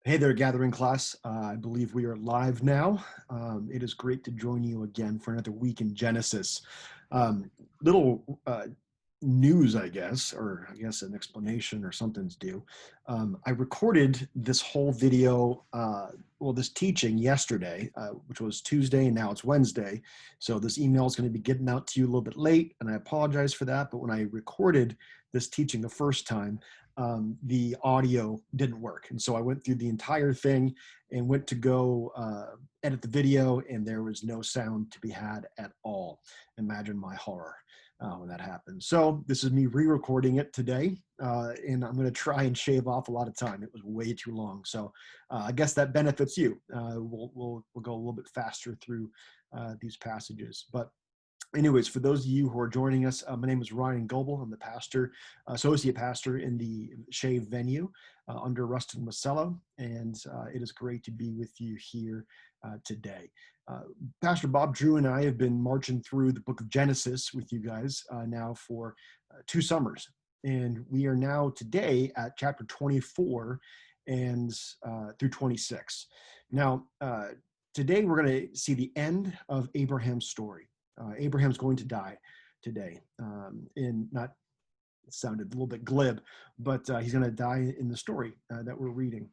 Hey there, Gathering class. I believe we are live now. It is great to join you again for another week in Genesis. Little news, I guess, or I guess an explanation or something's due. I recorded this whole video, this teaching yesterday, which was Tuesday, and now it's Wednesday. So this email is going to be getting out to you a little bit late, and I apologize for that. But when I recorded this teaching the first time, the audio didn't work. And so I went through the entire thing and went to go edit the video, and there was no sound to be had at all. Imagine my horror when that happened. So this is me re-recording it today, and I'm going to try and shave off a lot of time. It was way too long. So I guess that benefits you. We'll go a little bit faster through these passages. But anyways, for those of you who are joining us, my name is Ryan Goble. I'm the pastor, associate pastor in the Shave venue under Rustin Masello, and it is great to be with you here today. Pastor Bob Drew and I have been marching through the book of Genesis with you guys now for 2 summers, and we are now today at chapter 24 and through 26. Now, today we're going to see the end of Abraham's story. Abraham's going to die today. It sounded a little bit glib, but he's going to die in the story that we're reading.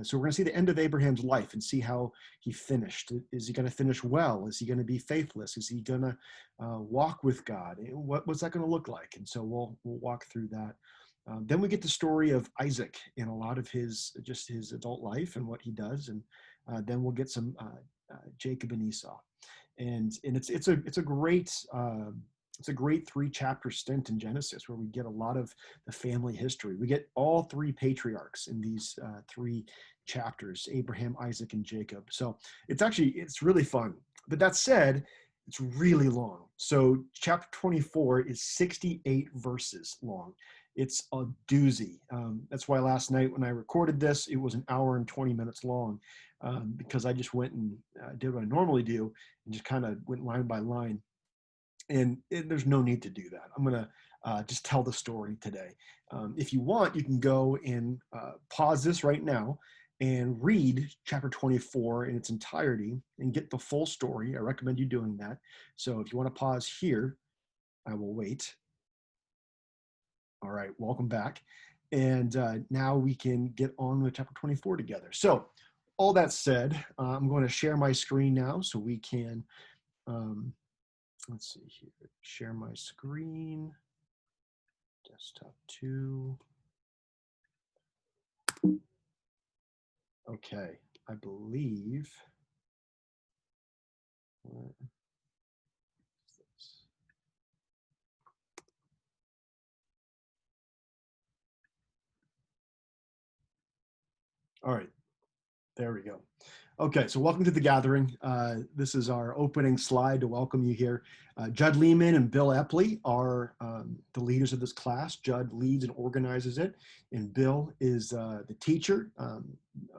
So we're going to see the end of Abraham's life and see how he finished. Is he going to finish well? Is he going to be faithless? Is he going to walk with God? What's that going to look like? And so we'll walk through that. Then we get the story of Isaac and a lot of his adult life and what he does, and then we'll get some Jacob and Esau. And it's a great 3-chapter stint in Genesis where we get a lot of the family history. We get all 3 patriarchs in these 3 chapters: Abraham, Isaac, and Jacob. So it's really fun. But that said, it's really long. So chapter 24 is 68 verses long. It's a doozy. That's why last night when I recorded this, it was 1 hour and 20 minutes long, because I just went and did what I normally do and just kind of went line by line. And there's no need to do that. I'm going to just tell the story today. If you want, you can go and pause this right now and read chapter 24 in its entirety and get the full story. I recommend you doing that. So if you want to pause here, I will wait. All right, welcome back. And now we can get on with chapter 24 together. So all that said, I'm going to share my screen now so we can, let's see here, share my screen, desktop 2. Okay, I believe, where is this? All right, there we go. Okay, so welcome to the gathering. This is our opening slide to welcome you here. Judd Lehman and Bill Epley are the leaders of this class. Judd leads and organizes it, and Bill is the teacher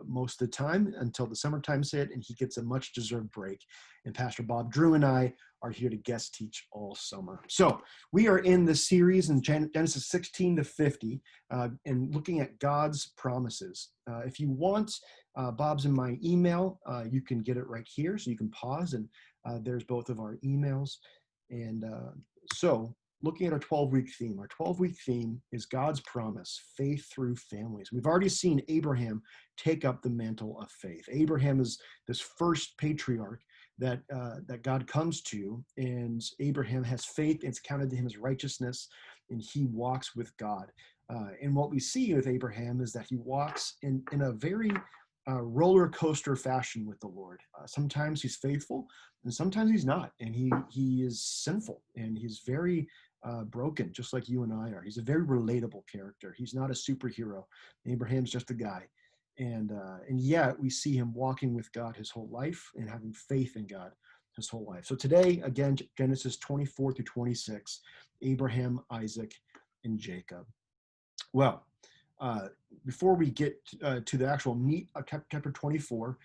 most of the time until the summertime hit, and he gets a much-deserved break. And Pastor Bob Drew and I are here to guest teach all summer. So we are in the series in Genesis 16 to 50 and looking at God's promises. If you want, Bob's in my email. You can get it right here, so you can pause, and there's both of our emails. And so looking at our 12-week theme, our 12-week theme is God's promise, faith through families. We've already seen Abraham take up the mantle of faith. Abraham is this first patriarch that God comes to, and Abraham has faith. It's counted to him as righteousness, and he walks with God. And what we see with Abraham is that he walks in a very roller coaster fashion with the Lord. Sometimes he's faithful, and sometimes he's not, and he is sinful, and he's very broken, just like you and I are. He's a very relatable character. He's not a superhero. Abraham's just a guy, and yet we see him walking with God his whole life and having faith in God his whole life. So today, again, Genesis 24 through 26, Abraham, Isaac, and Jacob. Well, before we get to the actual meat of chapter 24,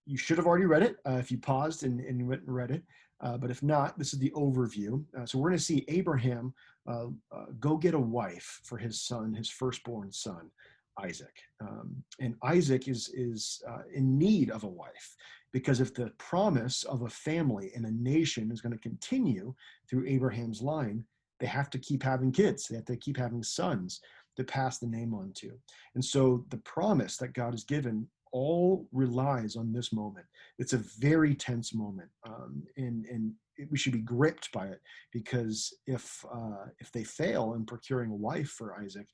you should have already read it if you paused and went and read it. But if not, this is the overview. So we're going to see Abraham go get a wife for his son, his firstborn son, Isaac. And Isaac is in need of a wife, because if the promise of a family and a nation is going to continue through Abraham's line, they have to keep having kids. They have to keep having sons to pass the name on to. And so the promise that God has given all relies on this moment. It's a very tense moment, and we should be gripped by it, because if they fail in procuring a wife for Isaac,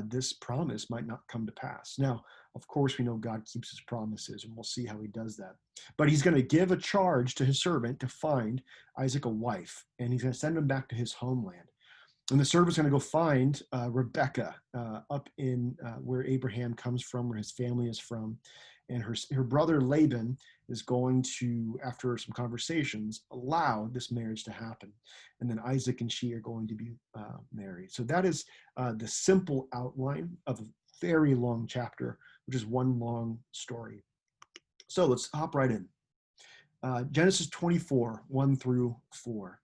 this promise might not come to pass. Now, of course, we know God keeps his promises, and we'll see how he does that. But he's going to give a charge to his servant to find Isaac a wife, and he's going to send him back to his homeland. And the servant's going to go find Rebecca up in where Abraham comes from, where his family is from. And her brother Laban is going to, after some conversations, allow this marriage to happen. And then Isaac and she are going to be married. So that is the simple outline of a very long chapter, which is one long story. So let's hop right in. Genesis 24, 1 through 4.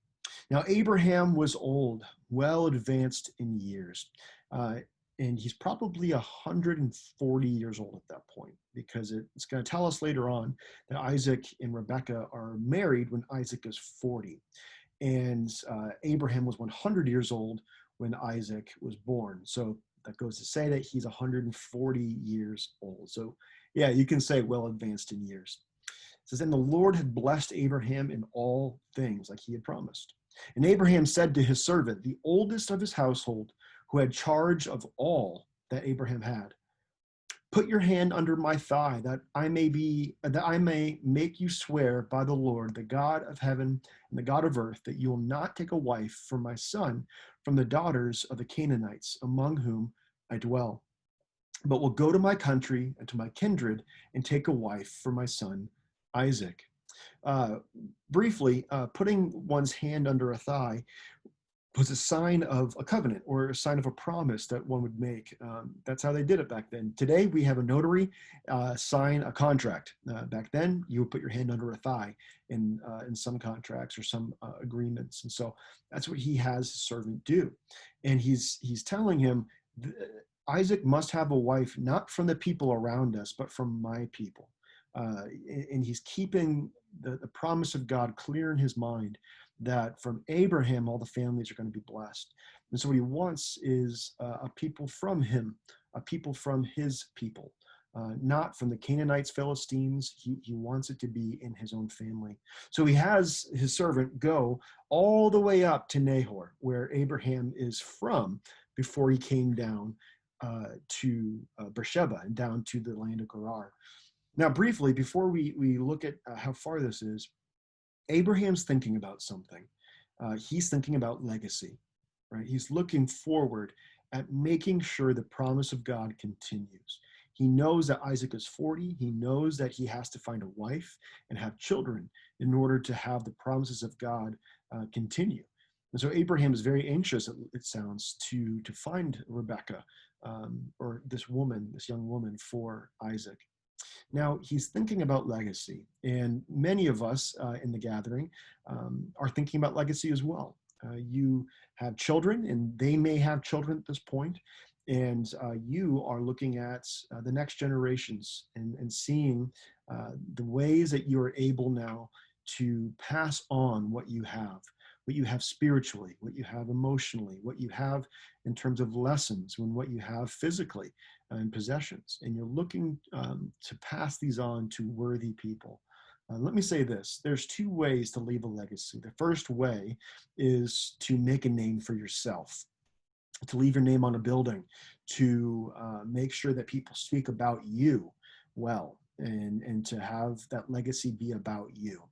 Now, Abraham was old, well advanced in years, and he's probably 140 years old at that point, because it's going to tell us later on that Isaac and Rebekah are married when Isaac is 40. And Abraham was 100 years old when Isaac was born. So that goes to say that he's 140 years old. So yeah, you can say well advanced in years. It says, and the Lord had blessed Abraham in all things like he had promised. And Abraham said to his servant, the oldest of his household, who had charge of all that Abraham had, put your hand under my thigh, that I may make you swear by the Lord, the God of heaven and the God of earth, that you will not take a wife for my son from the daughters of the Canaanites, among whom I dwell, but will go to my country and to my kindred and take a wife for my son Isaac. Briefly, putting one's hand under a thigh was a sign of a covenant or a sign of a promise that one would make. That's how they did it back then. Today, we have a notary sign a contract. Back then, you would put your hand under a thigh in some contracts or some agreements. And so that's what he has his servant do. And he's telling him, Isaac must have a wife, not from the people around us, but from my people. And he's keeping the promise of God clear in his mind, that from Abraham, all the families are going to be blessed. And so what he wants is a people from him, a people from his people, not from the Canaanites, Philistines. He wants it to be in his own family. So he has his servant go all the way up to Nahor, where Abraham is from, before he came down to Beersheba and down to the land of Gerar. Now, briefly, before we look at how far this is, Abraham's thinking about something. He's thinking about legacy, right? He's looking forward at making sure the promise of God continues. He knows that Isaac is 40. He knows that he has to find a wife and have children in order to have the promises of God continue. And so Abraham is very anxious, it sounds, to find Rebekah, or this young woman for Isaac. Now, he's thinking about legacy, and many of us in the gathering are thinking about legacy as well. You have children, and they may have children at this point, and you are looking at the next generations and seeing the ways that you are able now to pass on what you have spiritually, what you have emotionally, what you have in terms of lessons, and what you have physically and possessions. And you're looking to pass these on to worthy people. Let me say this. There's two ways to leave a legacy. The first way is to make a name for yourself, to leave your name on a building, to make sure that people speak about you well, and to have that legacy be about you.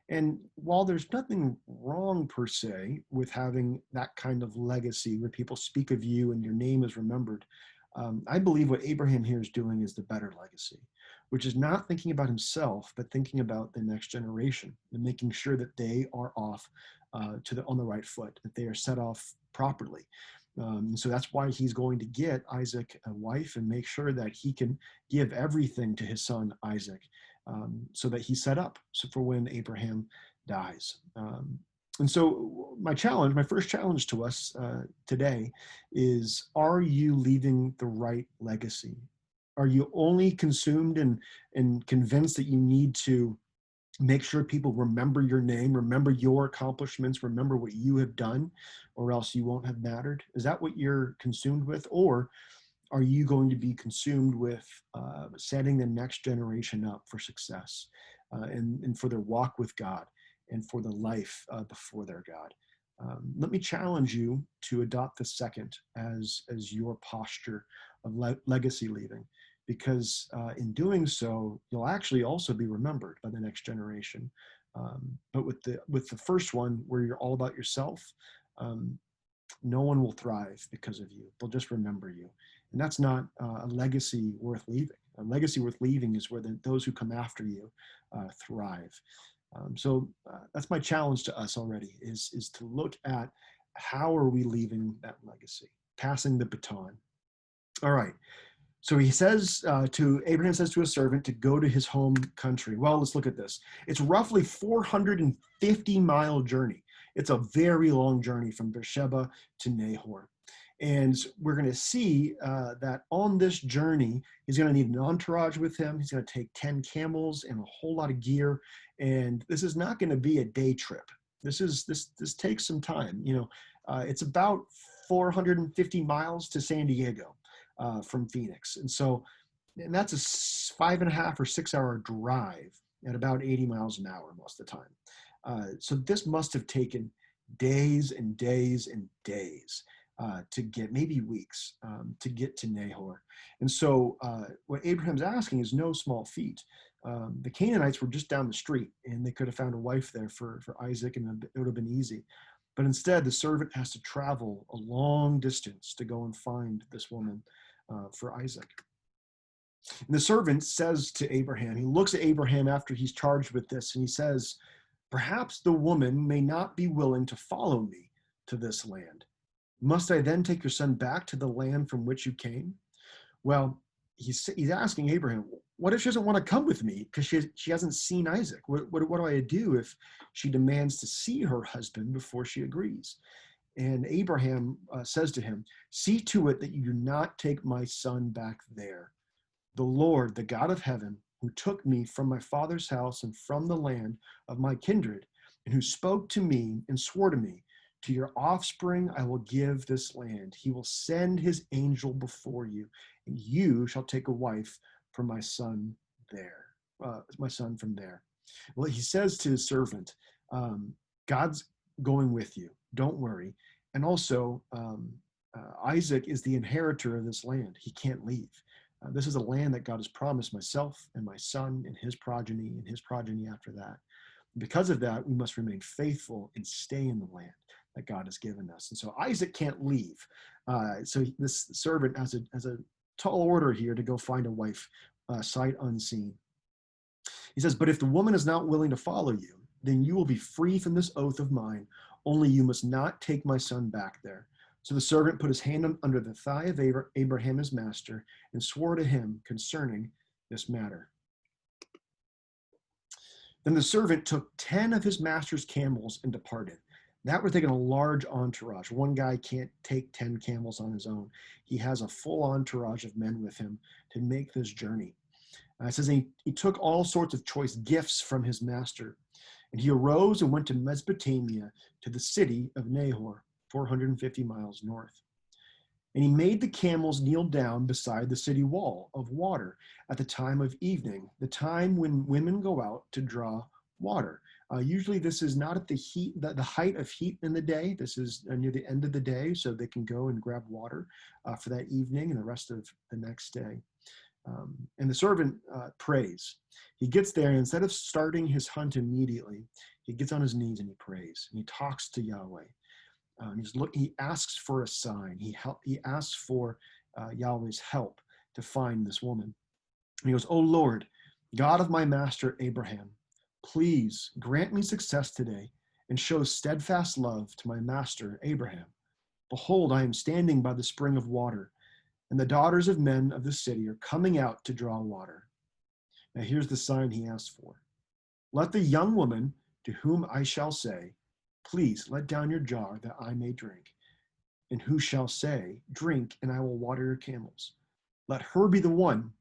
And while there's nothing wrong per se with having that kind of legacy where people speak of you and your name is remembered, I believe what Abraham here is doing is the better legacy, which is not thinking about himself, but thinking about the next generation and making sure that they are off on the right foot, that they are set off properly. So that's why he's going to get Isaac a wife and make sure that he can give everything to his son Isaac, so that he's set up for when Abraham dies. And so my first challenge to us today is, are you leaving the right legacy? Are you only consumed and convinced that you need to make sure people remember your name, remember your accomplishments, remember what you have done, or else you won't have mattered? Is that what you're consumed with? Or are you going to be consumed with setting the next generation up for success and for their walk with God and for the life before their God? Let me challenge you to adopt the second as your posture of legacy leaving, because in doing so, you'll actually also be remembered by the next generation. But with the first one, where you're all about yourself, um, no one will thrive because of you. They'll just remember you. And that's not a legacy worth leaving. A legacy worth leaving is where those who come after you thrive. So that's my challenge to us already is to look at how are we leaving that legacy, passing the baton. All right. So he says Abraham says to a servant to go to his home country. Well, let's look at this. It's roughly 450-mile journey. It's a very long journey from Beersheba to Nahor. And we're going to see that on this journey, he's going to need an entourage with him. He's going to take 10 camels and a whole lot of gear. And this is not going to be a day trip. This takes some time. It's about 450 miles to San Diego from Phoenix. And that's a 5.5 or 6 hour drive at about 80 miles an hour most of the time. So this must have taken days and days and days to get, maybe weeks, to get to Nahor. And so what Abraham's asking is no small feat. The Canaanites were just down the street, and they could have found a wife there for Isaac, and it would have been easy. But instead, the servant has to travel a long distance to go and find this woman for Isaac. And the servant says to Abraham, he looks at Abraham after he's charged with this, and he says, "Perhaps the woman may not be willing to follow me to this land. Must I then take your son back to the land from which you came?" Well, he's asking Abraham, what if she doesn't want to come with me because she hasn't seen Isaac? What do I do if she demands to see her husband before she agrees? And Abraham says to him, "See to it that you do not take my son back there. The Lord, the God of heaven, who took me from my father's house and from the land of my kindred, and who spoke to me and swore to me, to your offspring I will give this land. He will send his angel before you, and you shall take a wife for my son from there." Well, he says to his servant, God's going with you. Don't worry. And also, Isaac is the inheritor of this land. He can't leave. This is a land that God has promised myself and my son and his progeny after that. Because of that, we must remain faithful and stay in the land that God has given us. And so Isaac can't leave. So this servant has a tall order here to go find a wife, sight unseen. He says, "But if the woman is not willing to follow you, then you will be free from this oath of mine. Only you must not take my son back there." So the servant put his hand under the thigh of Abraham, his master, and swore to him concerning this matter. Then the servant took 10 of his master's camels and departed. That we're taking a large entourage. One guy can't take 10 camels on his own. He has a full entourage of men with him to make this journey. It says he took all sorts of choice gifts from his master. And he arose and went to Mesopotamia, to the city of Nahor, 450 miles north. And he made the camels kneel down beside the city wall of water at the time of evening, the time when women go out to draw water. Usually this is not at the height of heat in the day. This is near the end of the day, so they can go and grab water for that evening and the rest of the next day. And the servant prays. He gets there, and instead of starting his hunt immediately, he gets on his knees and he prays, and he talks to Yahweh. He asks for a sign. He asks for Yahweh's help to find this woman. And he goes, "Oh Lord, God of my master Abraham, please grant me success today and show steadfast love to my master Abraham. Behold, I am standing by the spring of water, and the daughters of men of the city are coming out to draw water." Now here's the sign he asked for. "Let the young woman to whom I shall say, 'Please let down your jar that I may drink,' and who shall say, 'Drink, and I will water your camels,' let her be the one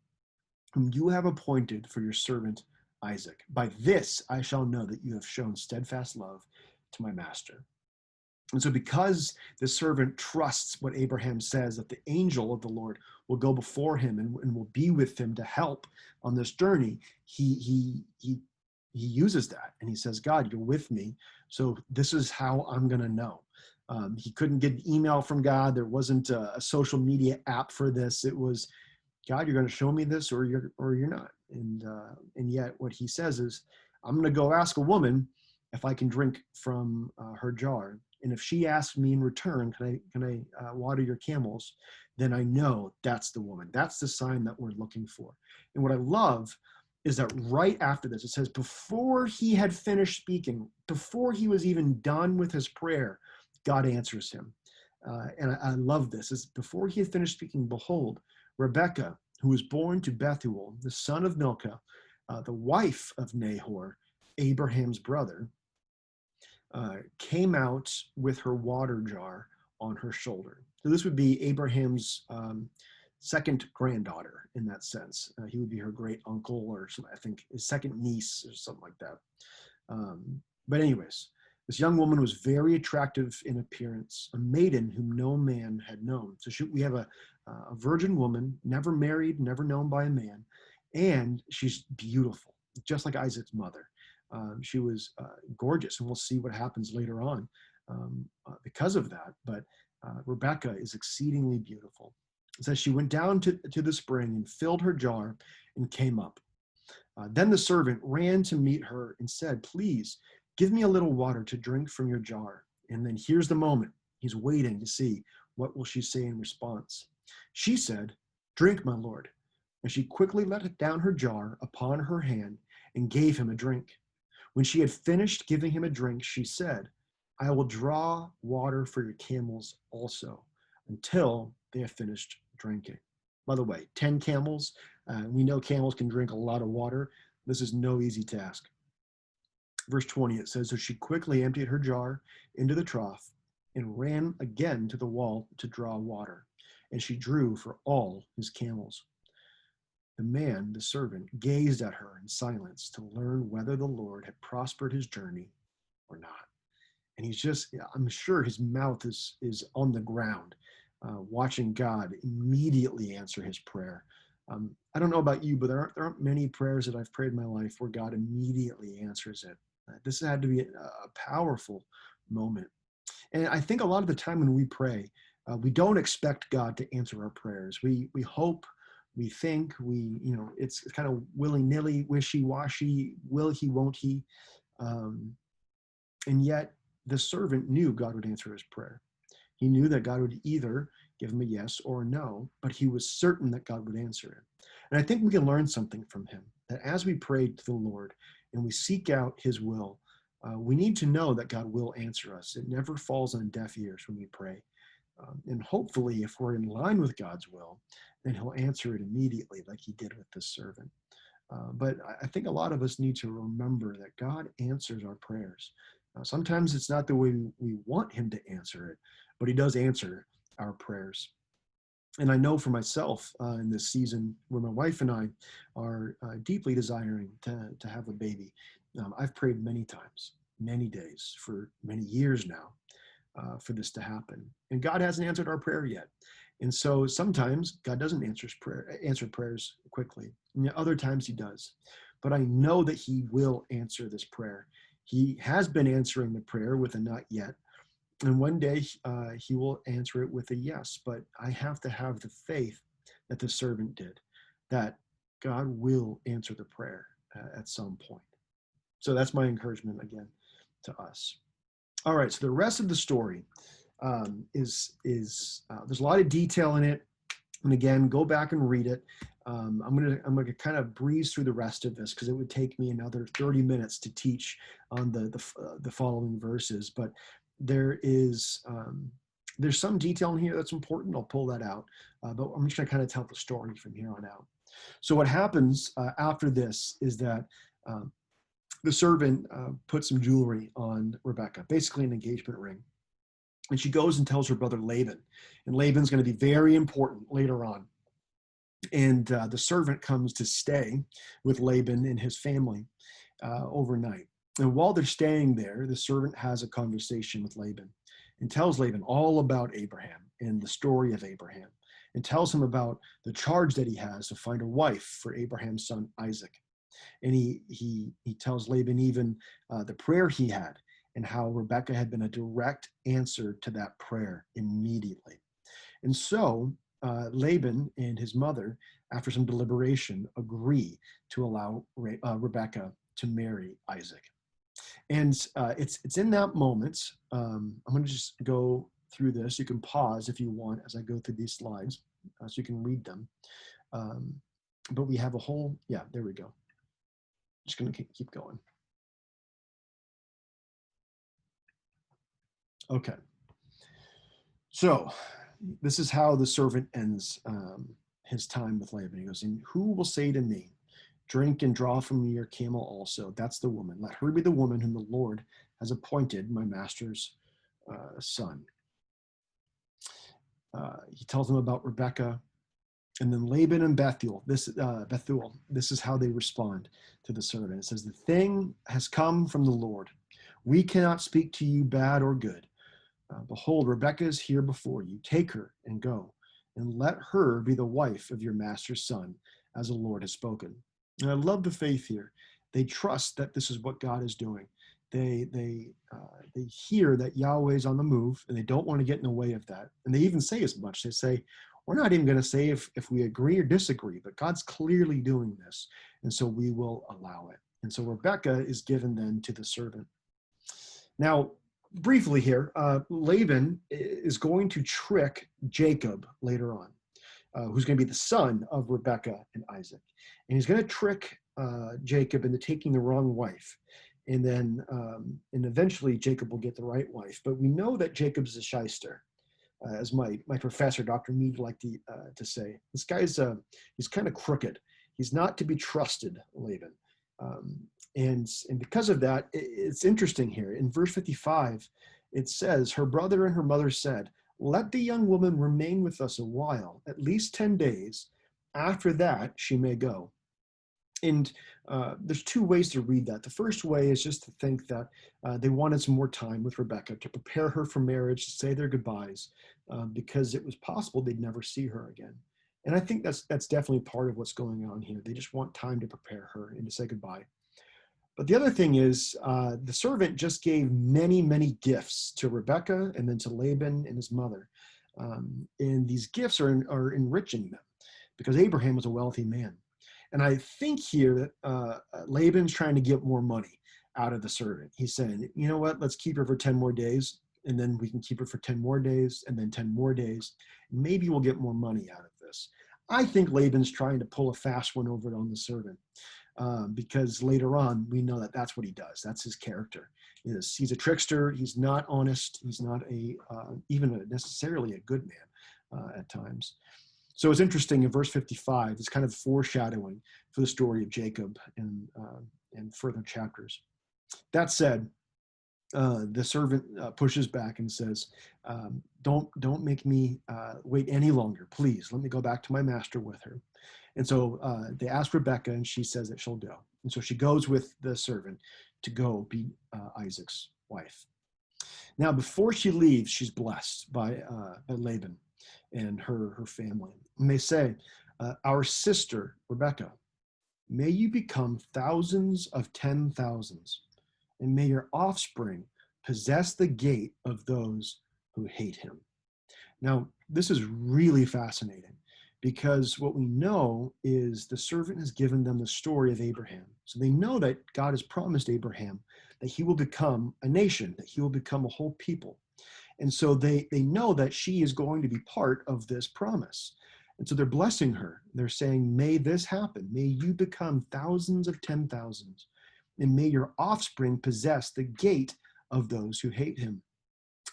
whom you have appointed for your servant Isaac. By this I shall know that you have shown steadfast love to my master. And so, because the servant trusts what Abraham says, that the angel of the Lord will go before him and will be with him to help on this journey, he uses that and he says, God, you're with me. So this is how I'm going to know. He couldn't get email from God. There wasn't a social media app for this. It was, God, you're going to show me this, or you're not. And yet, what he says is, I'm going to go ask a woman if I can drink from her jar, and if she asks me in return, can I water your camels? Then I know that's the woman. That's the sign that we're looking for. And what I love is that right after this, it says, before he had finished speaking, before he was even done with his prayer, God answers him. And I love this. It's before he had finished speaking, behold, Rebekah, who was born to Bethuel, the son of Milcah, the wife of Nahor, Abraham's brother, came out with her water jar on her shoulder. So this would be Abraham's second granddaughter in that sense. He would be her great uncle, or some, I think his second niece or something like that. But anyways, this young woman was very attractive in appearance, a maiden whom no man had known. So we have a virgin woman, never married, never known by a man, and she's beautiful, just like Isaac's mother. She was gorgeous, and we'll see what happens later on because of that. But Rebekah is exceedingly beautiful. It says she went down to the spring and filled her jar and came up. Then the servant ran to meet her and said, please give me a little water to drink from your jar. And then here's the moment. He's waiting to see what will she say in response. She said, drink, my lord. And she quickly let down her jar upon her hand and gave him a drink. When she had finished giving him a drink, she said, I will draw water for your camels also until they have finished drinking. By the way, 10 camels. We know camels can drink a lot of water. This is no easy task. Verse 20, it says, so she quickly emptied her jar into the trough and ran again to the wall to draw water. And she drew for all his camels. The man, the servant, gazed at her in silence to learn whether the Lord had prospered his journey or not. And he's just, I'm sure his mouth is on the ground, watching God immediately answer his prayer. I don't know about you, but there aren't many prayers that I've prayed in my life where God immediately answers it. This had to be a powerful moment. And I think a lot of the time when we pray, we don't expect God to answer our prayers. We hope, we think, it's kind of willy-nilly, wishy-washy, will he, won't he? And yet the servant knew God would answer his prayer. He knew that God would either give him a yes or a no, but he was certain that God would answer it. And I think we can learn something from him, that as we pray to the Lord and we seek out his will, we need to know that God will answer us. It never falls on deaf ears when we pray. And hopefully, if we're in line with God's will, then he'll answer it immediately like he did with this servant. But I think a lot of us need to remember that God answers our prayers. Sometimes it's not the way we want him to answer it, but he does answer our prayers. And I know for myself in this season where my wife and I are deeply desiring to have a baby, I've prayed many times, many days, for many years now for this to happen. And God hasn't answered our prayer yet. And so sometimes God doesn't answer prayers quickly. And other times he does. But I know that he will answer this prayer. He has been answering the prayer with a not yet. And one day he will answer it with a yes. But I have to have the faith that the servant did, that God will answer the prayer at some point. So that's my encouragement again to us. All right, so the rest of the story is there's a lot of detail in it, and again, go back and read it. I'm gonna kind of breeze through the rest of this because it would take me another 30 minutes to teach on the following verses. But there's some detail in here that's important. I'll pull that out, but I'm just gonna kind of tell the story from here on out. So what happens after this is that the servant puts some jewelry on Rebekah, basically an engagement ring. And she goes and tells her brother Laban. And Laban's going to be very important later on. And the servant comes to stay with Laban and his family overnight. And while they're staying there, the servant has a conversation with Laban and tells Laban all about Abraham and the story of Abraham, and tells him about the charge that he has to find a wife for Abraham's son Isaac. And he tells Laban even the prayer he had and how Rebekah had been a direct answer to that prayer immediately. And so Laban and his mother, after some deliberation, agree to allow Rebekah to marry Isaac. And it's in that moment. I'm going to just go through this. You can pause if you want as I go through these slides, so you can read them. But we have a whole, yeah, there we go. Just going to keep going. Okay. So this is how the servant ends his time with Laban. He goes, and who will say to me, drink and draw from your camel also? That's the woman. Let her be the woman whom the Lord has appointed my master's son. He tells them about Rebekah. And then Laban and Bethuel, this is how they respond to the servant. It says, the thing has come from the Lord. We cannot speak to you bad or good. Behold, Rebekah is here before you. Take her and go, and let her be the wife of your master's son, as the Lord has spoken. And I love the faith here. They trust that this is what God is doing. They hear that Yahweh is on the move, and they don't want to get in the way of that. And they even say as much. They say, we're not even going to say if we agree or disagree, but God's clearly doing this, and so we will allow it. And so Rebekah is given then to the servant. Now, briefly here, Laban is going to trick Jacob later on, who's going to be the son of Rebekah and Isaac. And he's going to trick Jacob into taking the wrong wife. And then, and eventually Jacob will get the right wife. But we know that Jacob's a shyster. As my professor, Dr. Mead, liked to say, this guy's he's kind of crooked. He's not to be trusted, Laban. And because of that, it's interesting here. In verse 55, it says, her brother and her mother said, let the young woman remain with us a while, at least 10 days. After that, she may go. And there's two ways to read that. The first way is just to think that they wanted some more time with Rebekah to prepare her for marriage, to say their goodbyes, because it was possible they'd never see her again. And I think that's definitely part of what's going on here. They just want time to prepare her and to say goodbye. But the other thing is the servant just gave many, many gifts to Rebekah and then to Laban and his mother. And these gifts are enriching them because Abraham was a wealthy man. And I think here that Laban's trying to get more money out of the servant. He's saying, you know what, let's keep her for 10 more days, and then we can keep her for 10 more days, and then 10 more days. Maybe we'll get more money out of this. I think Laban's trying to pull a fast one over on the servant because later on, we know that that's what he does. That's his character. He's a trickster. He's not honest. He's not even necessarily a good man at times. So it's interesting in verse 55, it's kind of foreshadowing for the story of Jacob in further chapters. That said, the servant pushes back and says, don't make me wait any longer. Please, let me go back to my master with her. And so they ask Rebekah, and she says that she'll go. And so she goes with the servant to go be Isaac's wife. Now, before she leaves, she's blessed by Laban and her family. And they say, our sister, Rebekah, may you become thousands of 10,000s, and may your offspring possess the gate of those who hate him. Now, this is really fascinating because what we know is the servant has given them the story of Abraham. So they know that God has promised Abraham that he will become a nation, that he will become a whole people. And so they know that she is going to be part of this promise. And so they're blessing her. They're saying, may this happen. May you become thousands of 10,000s, and may your offspring possess the gate of those who hate him.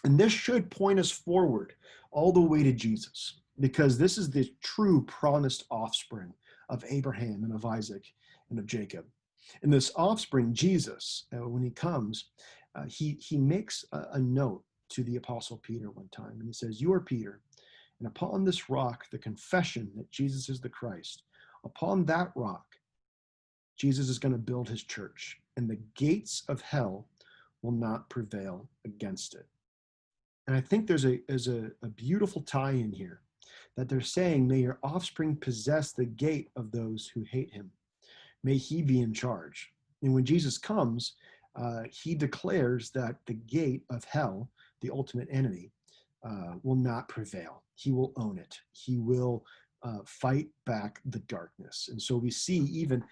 And this should point us forward all the way to Jesus, because this is the true promised offspring of Abraham and of Isaac and of Jacob. And this offspring, Jesus, when he comes, he makes a note to the Apostle Peter one time, and he says, you are Peter, And upon this rock, the confession that Jesus is the Christ, upon that rock, Jesus is going to build his church, and the gates of hell will not prevail against it. And I think there's a beautiful tie in here that they're saying, may your offspring possess the gate of those who hate him. May he be in charge. And when Jesus comes, he declares that the gate of hell, the ultimate enemy, will not prevail. He will own it. He will fight back the darkness. And so we see even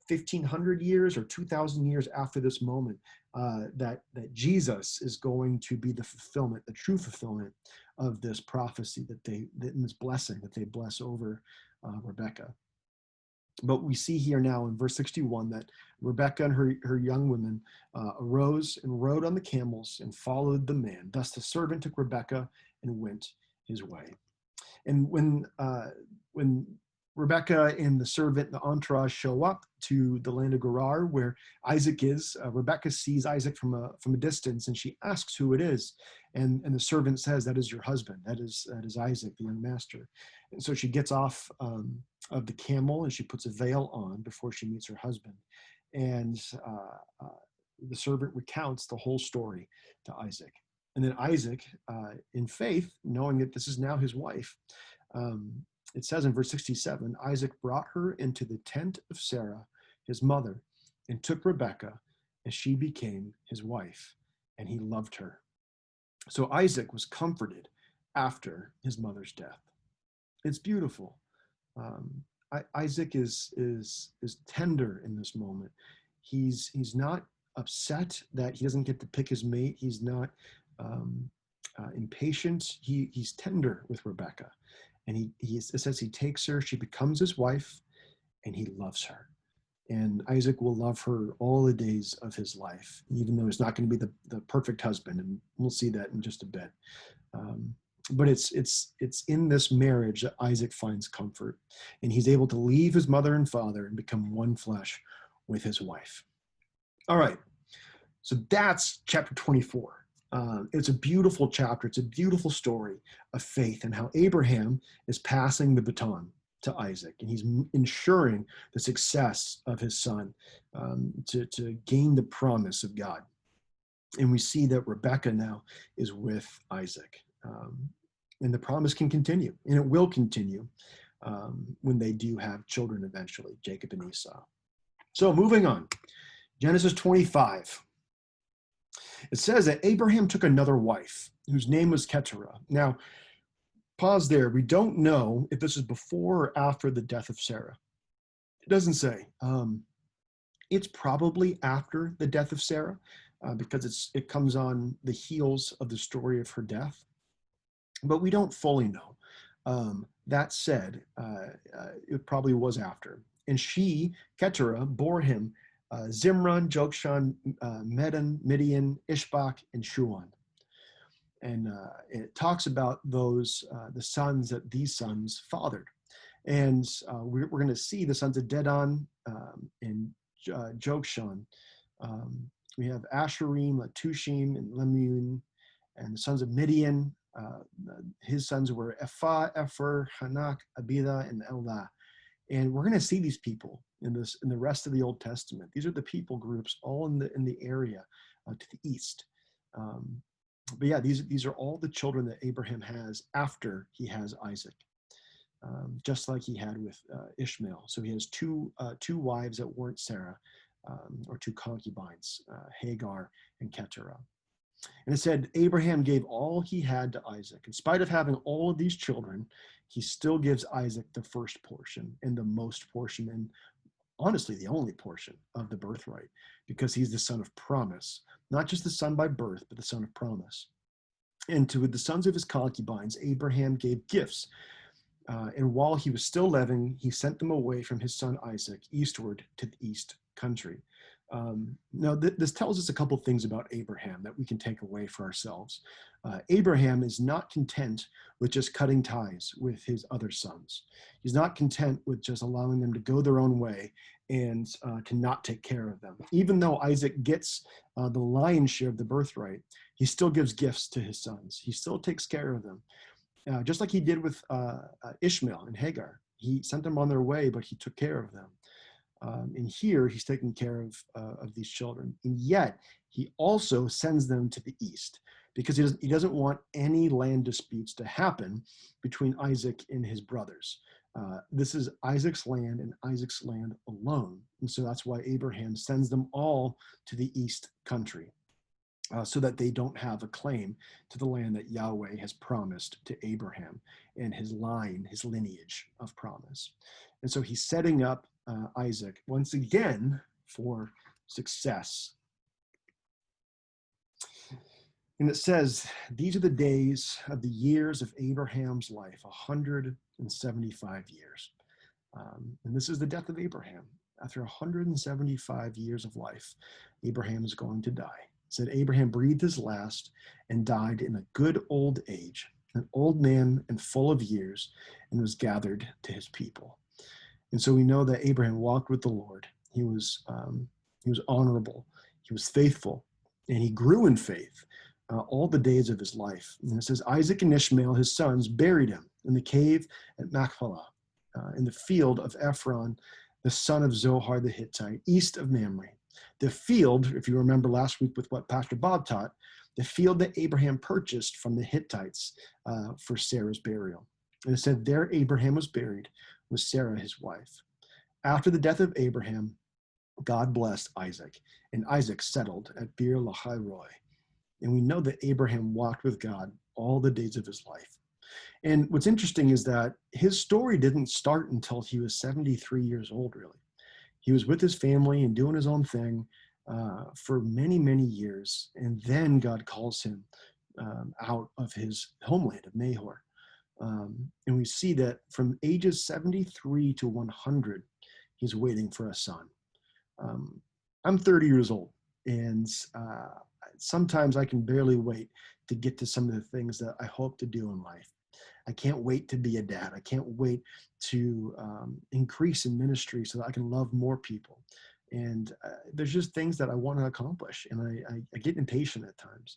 1,500 years or 2,000 years after this moment, that Jesus is going to be the fulfillment, the true fulfillment of this prophecy in this blessing that they bless over Rebekah. But we see here now in verse 61 that Rebekah and her young women arose and rode on the camels and followed the man. Thus the servant took Rebekah and went his way. And when Rebekah and the servant, the entourage, show up to the land of Gerar, where Isaac is, Rebekah sees Isaac from a distance, and she asks who it is. And the servant says, "That is your husband. That is Isaac, the young master." And so she gets off of the camel and she puts a veil on before she meets her husband. And the servant recounts the whole story to Isaac. And then Isaac, in faith, knowing that this is now his wife, it says in verse 67, Isaac brought her into the tent of Sarah, his mother, and took Rebekah, and she became his wife, and he loved her. So Isaac was comforted after his mother's death. It's beautiful. Isaac is tender in this moment. He's not upset that he doesn't get to pick his mate. He's not impatient. He's tender with Rebekah. And it says he takes her, she becomes his wife, and he loves her. And Isaac will love her all the days of his life, even though he's not going to be the perfect husband. And we'll see that in just a bit. But it's in this marriage that Isaac finds comfort. And he's able to leave his mother and father and become one flesh with his wife. All right. So that's chapter 24. It's a beautiful chapter. It's a beautiful story of faith and how Abraham is passing the baton to Isaac, and he's ensuring the success of his son to gain the promise of God. And we see that Rebekah now is with Isaac. And the promise can continue, and it will continue when they do have children eventually, Jacob and Esau. So moving on, Genesis 25. It says that Abraham took another wife whose name was Keturah. Now, pause there. We don't know if this is before or after the death of Sarah. It doesn't say. It's probably after the death of Sarah because it comes on the heels of the story of her death. But we don't fully know. That said, it probably was after. And she, Keturah, bore him Zimran, Jokshan, Medan, Midian, Ishbak, and Shuan. And it talks about those, the sons that these sons fathered. And we're going to see the sons of Dedan and Jokshan. We have Asherim, Latushim, and Lemuel, and the sons of Midian. His sons were Ephah, Epher, Hanak, Abidah, and Elah. And we're going to see these people in the rest of the Old Testament. These are the people groups all in the area to the east. But yeah, these are all the children that Abraham has after he has Isaac, just like he had with Ishmael. So he has two wives that weren't Sarah, or two concubines, Hagar and Keturah. And it said, Abraham gave all he had to Isaac. In spite of having all of these children, he still gives Isaac the first portion and the most portion, and honestly, the only portion of the birthright, because he's the son of promise, not just the son by birth, but the son of promise. And to the sons of his concubines, Abraham gave gifts. And while he was still living, he sent them away from his son Isaac eastward to the east country. Now, this tells us a couple things about Abraham that we can take away for ourselves. Abraham is not content with just cutting ties with his other sons. He's not content with just allowing them to go their own way and to not take care of them. Even though Isaac gets the lion's share of the birthright, he still gives gifts to his sons. He still takes care of them. just like he did with Ishmael and Hagar. He sent them on their way, but he took care of them. And here he's taking care of these children. And yet he also sends them to the east because he doesn't want any land disputes to happen between Isaac and his brothers. This is Isaac's land and Isaac's land alone. And so that's why Abraham sends them all to the east country. So that they don't have a claim to the land that Yahweh has promised to Abraham and his line, his lineage of promise. And so he's setting up Isaac once again for success. And it says, these are the days of the years of Abraham's life, 175 years. And this is the death of Abraham. After 175 years of life, Abraham is going to die. It said Abraham breathed his last and died in a good old age, an old man and full of years, and was gathered to his people. And so we know that Abraham walked with the Lord. He was honorable, he was faithful, and he grew in faith all the days of his life. And it says Isaac and Ishmael, his sons, buried him in the cave at Machpelah, in the field of Ephron, the son of Zohar the Hittite, east of Mamre. The field, if you remember last week with what Pastor Bob taught, the field that Abraham purchased from the Hittites for Sarah's burial. And it said, there Abraham was buried with Sarah, his wife. After the death of Abraham, God blessed Isaac, and Isaac settled at Beer Lahai Roi. And we know that Abraham walked with God all the days of his life. And what's interesting is that his story didn't start until he was 73 years old, really. He was with his family and doing his own thing for many, many years. And then God calls him out of his homeland of Nahor. And we see that from ages 73 to 100, he's waiting for a son. I'm 30 years old, and sometimes I can barely wait to get to some of the things that I hope to do in life. I can't wait to be a dad. I can't wait to increase in ministry so that I can love more people. And there's just things that I want to accomplish, and I get impatient at times.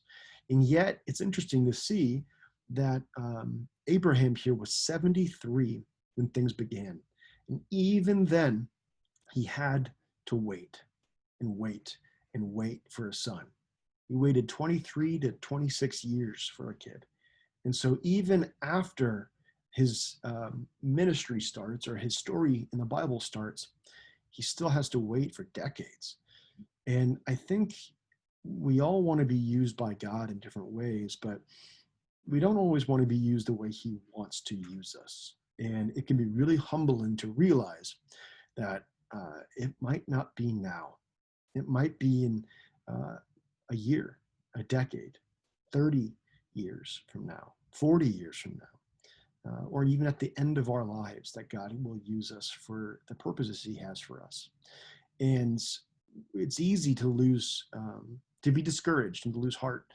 And yet it's interesting to see that Abraham here was 73 when things began. And even then, he had to wait and wait and wait for a son. He waited 23 to 26 years for a kid. And so even after his ministry starts, or his story in the Bible starts, he still has to wait for decades. And I think we all want to be used by God in different ways, but we don't always want to be used the way he wants to use us. And it can be really humbling to realize that it might not be now. It might be in a year, a decade, 30 years from now, 40 years from now, or even at the end of our lives, that God will use us for the purposes he has for us. And it's easy to lose, to be discouraged and to lose heart,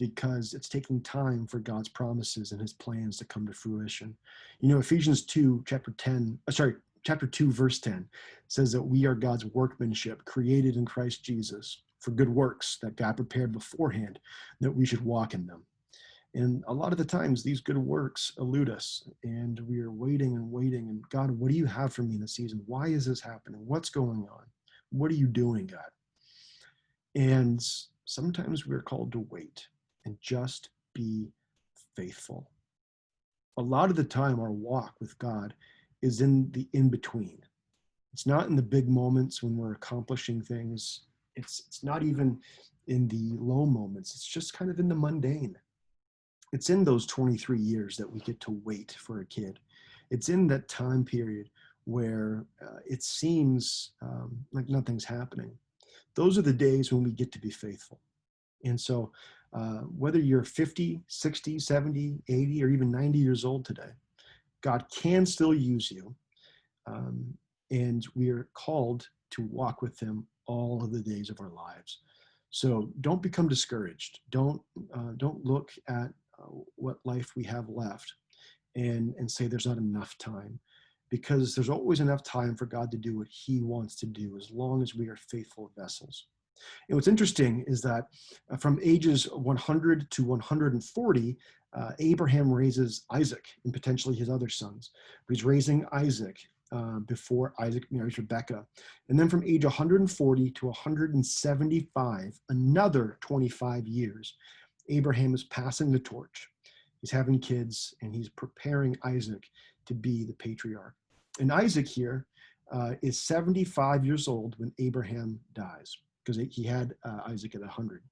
because it's taking time for God's promises and his plans to come to fruition. You know, Ephesians 2, chapter 2, verse 10 says that we are God's workmanship, created in Christ Jesus for good works that God prepared beforehand that we should walk in them. And a lot of the times these good works elude us, and we are waiting and waiting. And God, what do you have for me in the season? Why is this happening? What's going on? What are you doing, God? And sometimes we're called to wait and just be faithful. A lot of the time, our walk with God is in the in-between. It's not in the big moments when we're accomplishing things. It's not even in the low moments. It's just kind of in the mundane. It's in those 23 years that we get to wait for a kid. It's in that time period where it seems like nothing's happening. Those are the days when we get to be faithful. And so whether you're 50, 60, 70, 80, or even 90 years old today, God can still use you. And we are called to walk with him all of the days of our lives. So don't become discouraged. Don't look at what life we have left and say there's not enough time, because there's always enough time for God to do what he wants to do, as long as we are faithful vessels. And what's interesting is that from ages 100 to 140, Abraham raises Isaac and potentially his other sons. But he's raising Isaac before Isaac marries Rebekah. And then from age 140 to 175, another 25 years, Abraham is passing the torch. He's having kids, and he's preparing Isaac to be the patriarch. And Isaac here is 75 years old when Abraham dies, because he had Isaac at 100.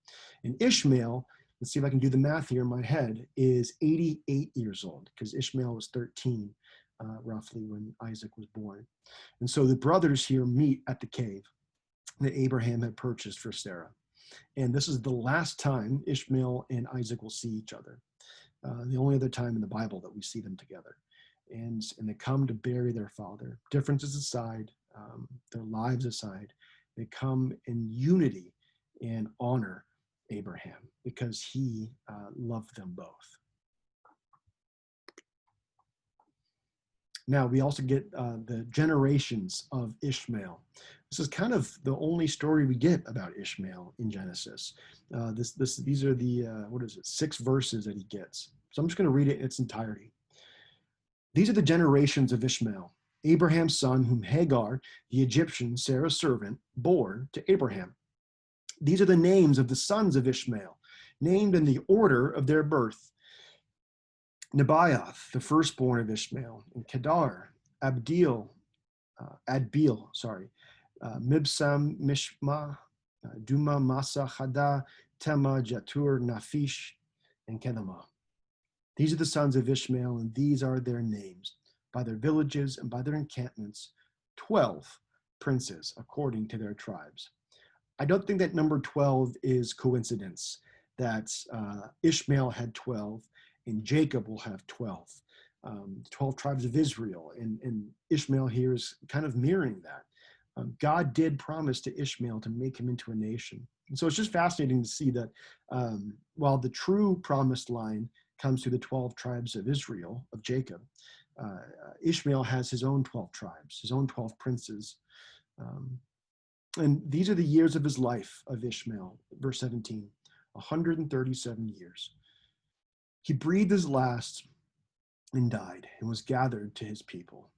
And Ishmael, let's see if I can do the math here in my head, is 88 years old, because Ishmael was 13 roughly when Isaac was born. And so the brothers here meet at the cave that Abraham had purchased for Sarah. And this is the last time Ishmael and Isaac will see each other. The only other time in the Bible that we see them together. And they come to bury their father. Differences aside, their lives aside, they come in unity and honor Abraham because he loved them both. Now, we also get the generations of Ishmael. This is kind of the only story we get about Ishmael in Genesis. These are the, 6 verses that he gets. So I'm just going to read it in its entirety. These are the generations of Ishmael, Abraham's son, whom Hagar, the Egyptian, Sarah's servant, bore to Abraham. These are the names of the sons of Ishmael, named in the order of their birth. Nebaioth, the firstborn of Ishmael, and Kedar, Adbeel, Mibsam, Mishma, Duma, Masa, Hada, Tema, Jatur, Naphish, and Kedemah. These are the sons of Ishmael, and these are their names, by their villages and by their encampments, 12 princes, according to their tribes. I don't think that number 12 is coincidence, that Ishmael had 12, and Jacob will have 12. 12 tribes of Israel, and Ishmael here is kind of mirroring that. God did promise to Ishmael to make him into a nation. And so it's just fascinating to see that while the true promised line comes through the 12 tribes of Israel, of Jacob, Ishmael has his own 12 tribes, his own 12 princes. And these are the years of his life of Ishmael, verse 17, 137 years. He breathed his last and died and was gathered to his people.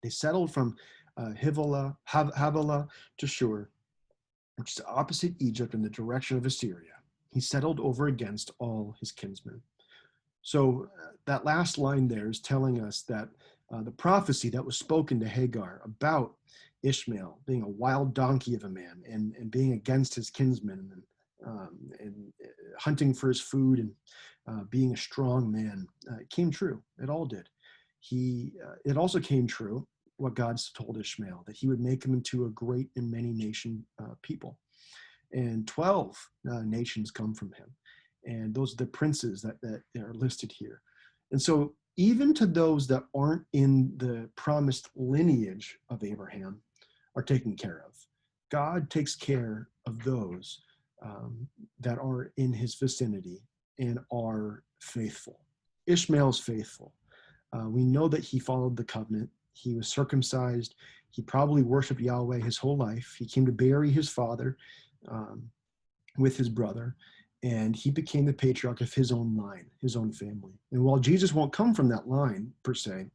They settled from Havilah to Shur, which is opposite Egypt in the direction of Assyria. He settled over against all his kinsmen. So that last line there is telling us that the prophecy that was spoken to Hagar about Ishmael being a wild donkey of a man and being against his kinsmen and hunting for his food and being a strong man, came true. It all did. It also came true what God told Ishmael, that he would make him into a great and many nation people. And 12 nations come from him. And those are the princes that are listed here. And so even to those that aren't in the promised lineage of Abraham are taken care of. God takes care of those that are in his vicinity and are faithful. Ishmael's faithful. We know that he followed the covenant. He was circumcised. He probably worshiped Yahweh his whole life. He came to bury his father with his brother, and he became the patriarch of his own line, his own family. And while Jesus won't come from that line per se,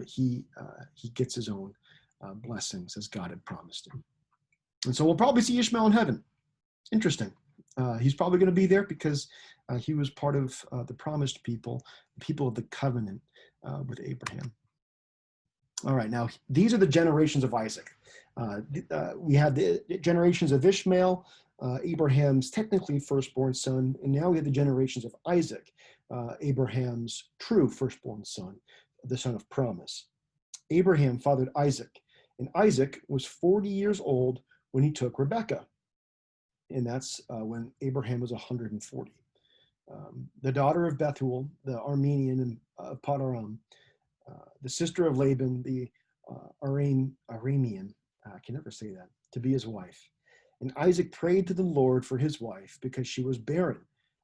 he gets his own blessings as God had promised him. And so we'll probably see Ishmael in heaven. Interesting. He's probably going to be there because he was part of the promised people, the people of the covenant with Abraham. All right, now these are the generations of Isaac. We have the generations of Ishmael, Abraham's technically firstborn son, and now we have the generations of Isaac, Abraham's true firstborn son, the son of promise. Abraham fathered Isaac, and Isaac was 40 years old when he took Rebekah, and that's when Abraham was 140. The daughter of Bethuel, the Armenian of Padaram, the sister of Laban, the Aramean, I can never say that, to be his wife. And Isaac prayed to the Lord for his wife because she was barren,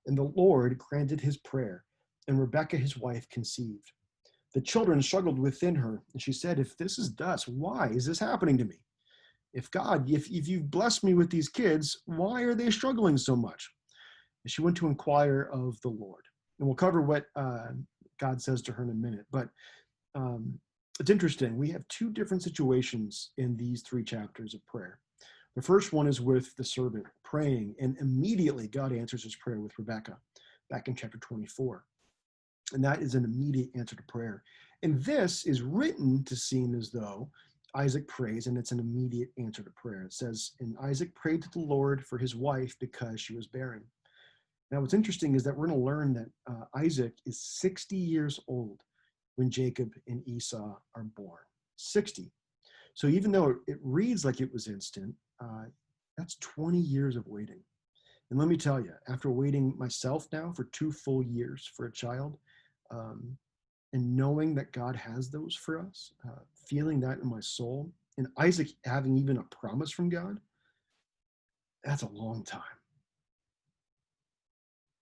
and the Lord granted his prayer, and Rebekah his wife conceived. The children struggled within her, and she said, if this is thus, why is this happening to me? If you've blessed me with these kids, why are they struggling so much? And she went to inquire of the Lord. And we'll cover what God says to her in a minute. But it's interesting. We have two different situations in these 3 chapters of prayer. The first one is with the servant praying, and immediately God answers his prayer with Rebekah back in chapter 24. And that is an immediate answer to prayer. And this is written to seem as though Isaac prays, and it's an immediate answer to prayer. It says, and Isaac prayed to the Lord for his wife because she was barren. Now, what's interesting is that we're going to learn that Isaac is 60 years old when Jacob and Esau are born. 60. So even though it reads like it was instant, that's 20 years of waiting. And let me tell you, after waiting myself now for 2 full years for a child, and knowing that God has those for us, feeling that in my soul, and Isaac having even a promise from God, that's a long time.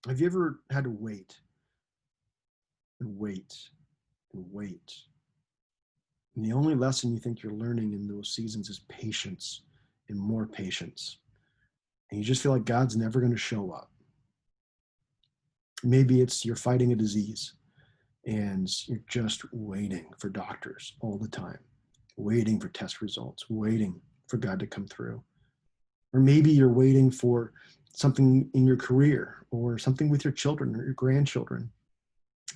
Have you ever had to wait and wait and wait? And the only lesson you think you're learning in those seasons is patience and more patience. And you just feel like God's never going to show up. Maybe it's you're fighting a disease and you're just waiting for doctors all the time, waiting for test results, waiting for God to come through. Or maybe you're waiting for something in your career or something with your children or your grandchildren.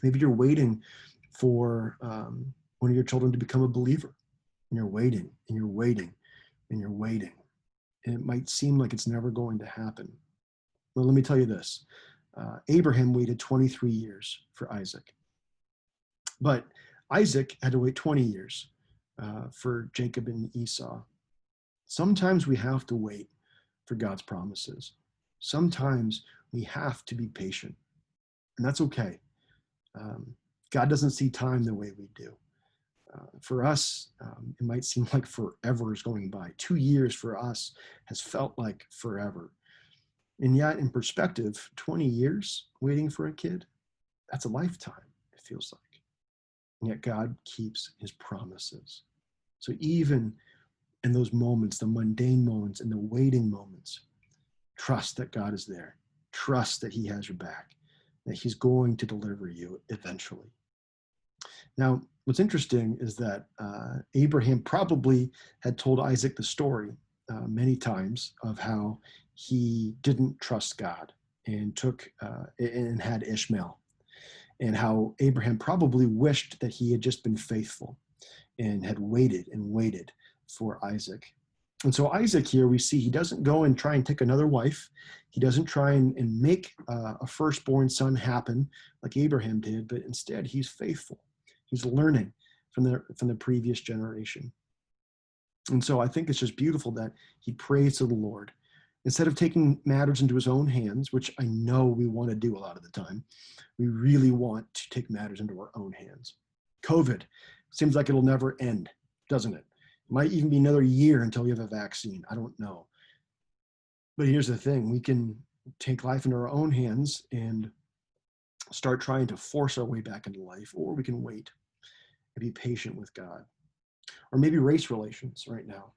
Maybe you're waiting for one of your children to become a believer, and you're waiting and you're waiting and you're waiting. And it might seem like it's never going to happen. Well, let me tell you this. Abraham waited 23 years for Isaac. But Isaac had to wait 20 years for Jacob and Esau. Sometimes we have to wait for God's promises. Sometimes we have to be patient, and that's okay. God doesn't see time the way we do. For us, it might seem like forever is going by. 2 years for us has felt like forever. And yet, in perspective, 20 years waiting for a kid, that's a lifetime, it feels like. And yet God keeps his promises. So even in those moments, the mundane moments and the waiting moments, trust that God is there. Trust that he has your back, that he's going to deliver you eventually. Now, what's interesting is that Abraham probably had told Isaac the story many times of how he didn't trust God and took and had Ishmael, and how Abraham probably wished that he had just been faithful and had waited and waited for Isaac. And so Isaac here, we see he doesn't go and try and take another wife. He doesn't try and make a firstborn son happen like Abraham did, but instead he's faithful. He's learning from the previous generation. And so I think it's just beautiful that he prays to the Lord. Instead of taking matters into his own hands, which I know we want to do a lot of the time, we really want to take matters into our own hands. COVID seems like it'll never end, doesn't it? It might even be another year until we have a vaccine. I don't know. But here's the thing. We can take life into our own hands and start trying to force our way back into life, or we can wait and be patient with God. Or maybe race relations right now.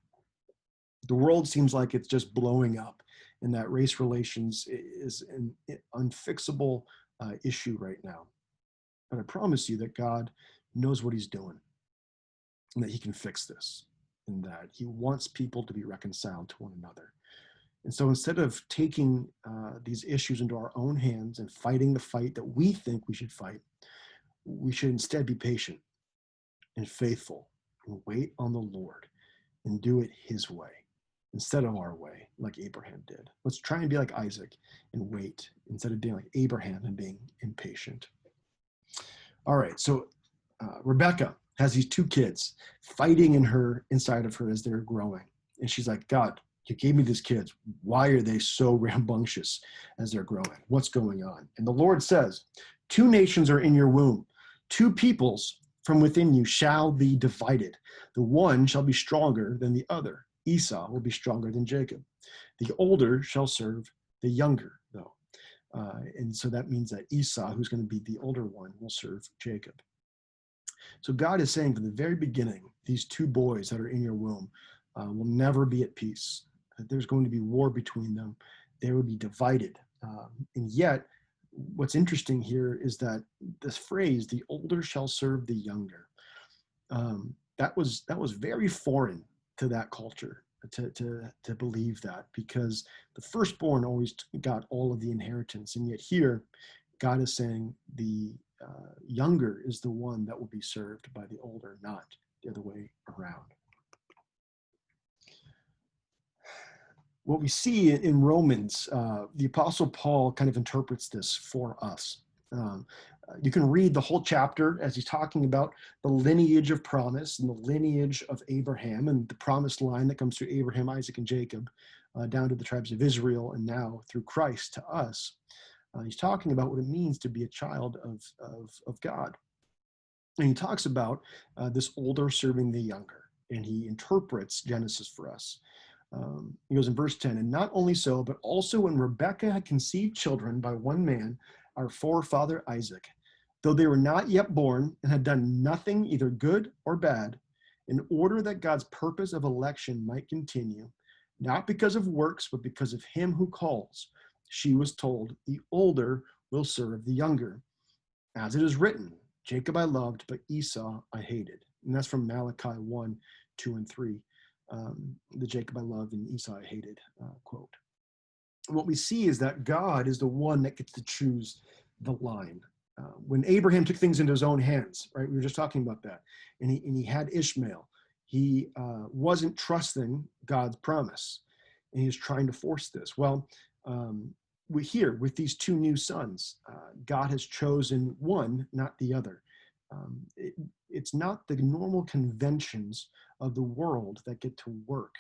The world seems like it's just blowing up, and that race relations is an unfixable issue right now. But I promise you that God knows what he's doing, and that he can fix this, and that he wants people to be reconciled to one another. And so instead of taking these issues into our own hands and fighting the fight that we think we should fight, we should instead be patient and faithful and wait on the Lord and do it his way instead of our way, like Abraham did. Let's try and be like Isaac and wait instead of being like Abraham and being impatient. All right, so Rebecca has these 2 kids fighting inside of her as they're growing. And she's like, God, you gave me these kids. Why are they so rambunctious as they're growing? What's going on? And the Lord says, 2 nations are in your womb. 2 peoples from within you shall be divided. The one shall be stronger than the other. Esau will be stronger than Jacob. The older shall serve the younger, though. And so that means that Esau, who's going to be the older one, will serve Jacob. So God is saying from the very beginning, these 2 boys that are in your womb will never be at peace. There's going to be war between them. They will be divided. And yet, what's interesting here is that this phrase, "the older shall serve the younger," that was very foreign to that culture to believe that, because the firstborn always got all of the inheritance, and yet here God is saying the younger is the one that will be served by the older, not the other way around. What we see in Romans, the Apostle Paul kind of interprets this for us. Um, you can read the whole chapter as he's talking about the lineage of promise and the lineage of Abraham and the promised line that comes through Abraham, Isaac, and Jacob, down to the tribes of Israel, and now through Christ to us. He's talking about what it means to be a child of God. And he talks about this older serving the younger, and he interprets Genesis for us. He goes in verse 10, and not only so, but also when Rebekah had conceived children by one man, our forefather Isaac, though they were not yet born and had done nothing either good or bad, in order that God's purpose of election might continue, not because of works, but because of him who calls, she was told, the older will serve the younger. As it is written, Jacob I loved, but Esau I hated. And that's from Malachi 1, 2, and 3. The Jacob I loved and Esau I hated quote. What we see is that God is the one that gets to choose the line. When Abraham took things into his own hands, right? We were just talking about that. And he had Ishmael. He wasn't trusting God's promise. And he was trying to force this. Well, we here with these two new sons, God has chosen one, not the other. It's not the normal conventions of the world that get to work.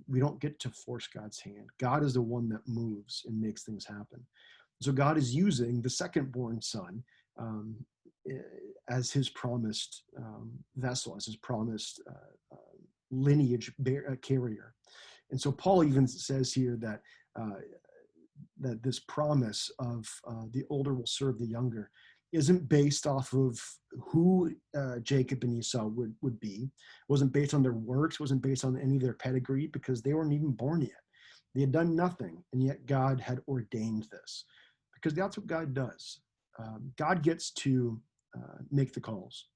We don't get to force God's hand. God is the one that moves and makes things happen. So God is using the second-born son as his promised vessel, as his promised lineage carrier. And so Paul even says here that that this promise of the older will serve the younger isn't based off of who Jacob and Esau would be. It wasn't based on their works, wasn't based on any of their pedigree, because they weren't even born yet. They had done nothing, and yet God had ordained this, because that's what God does. God gets to make the calls.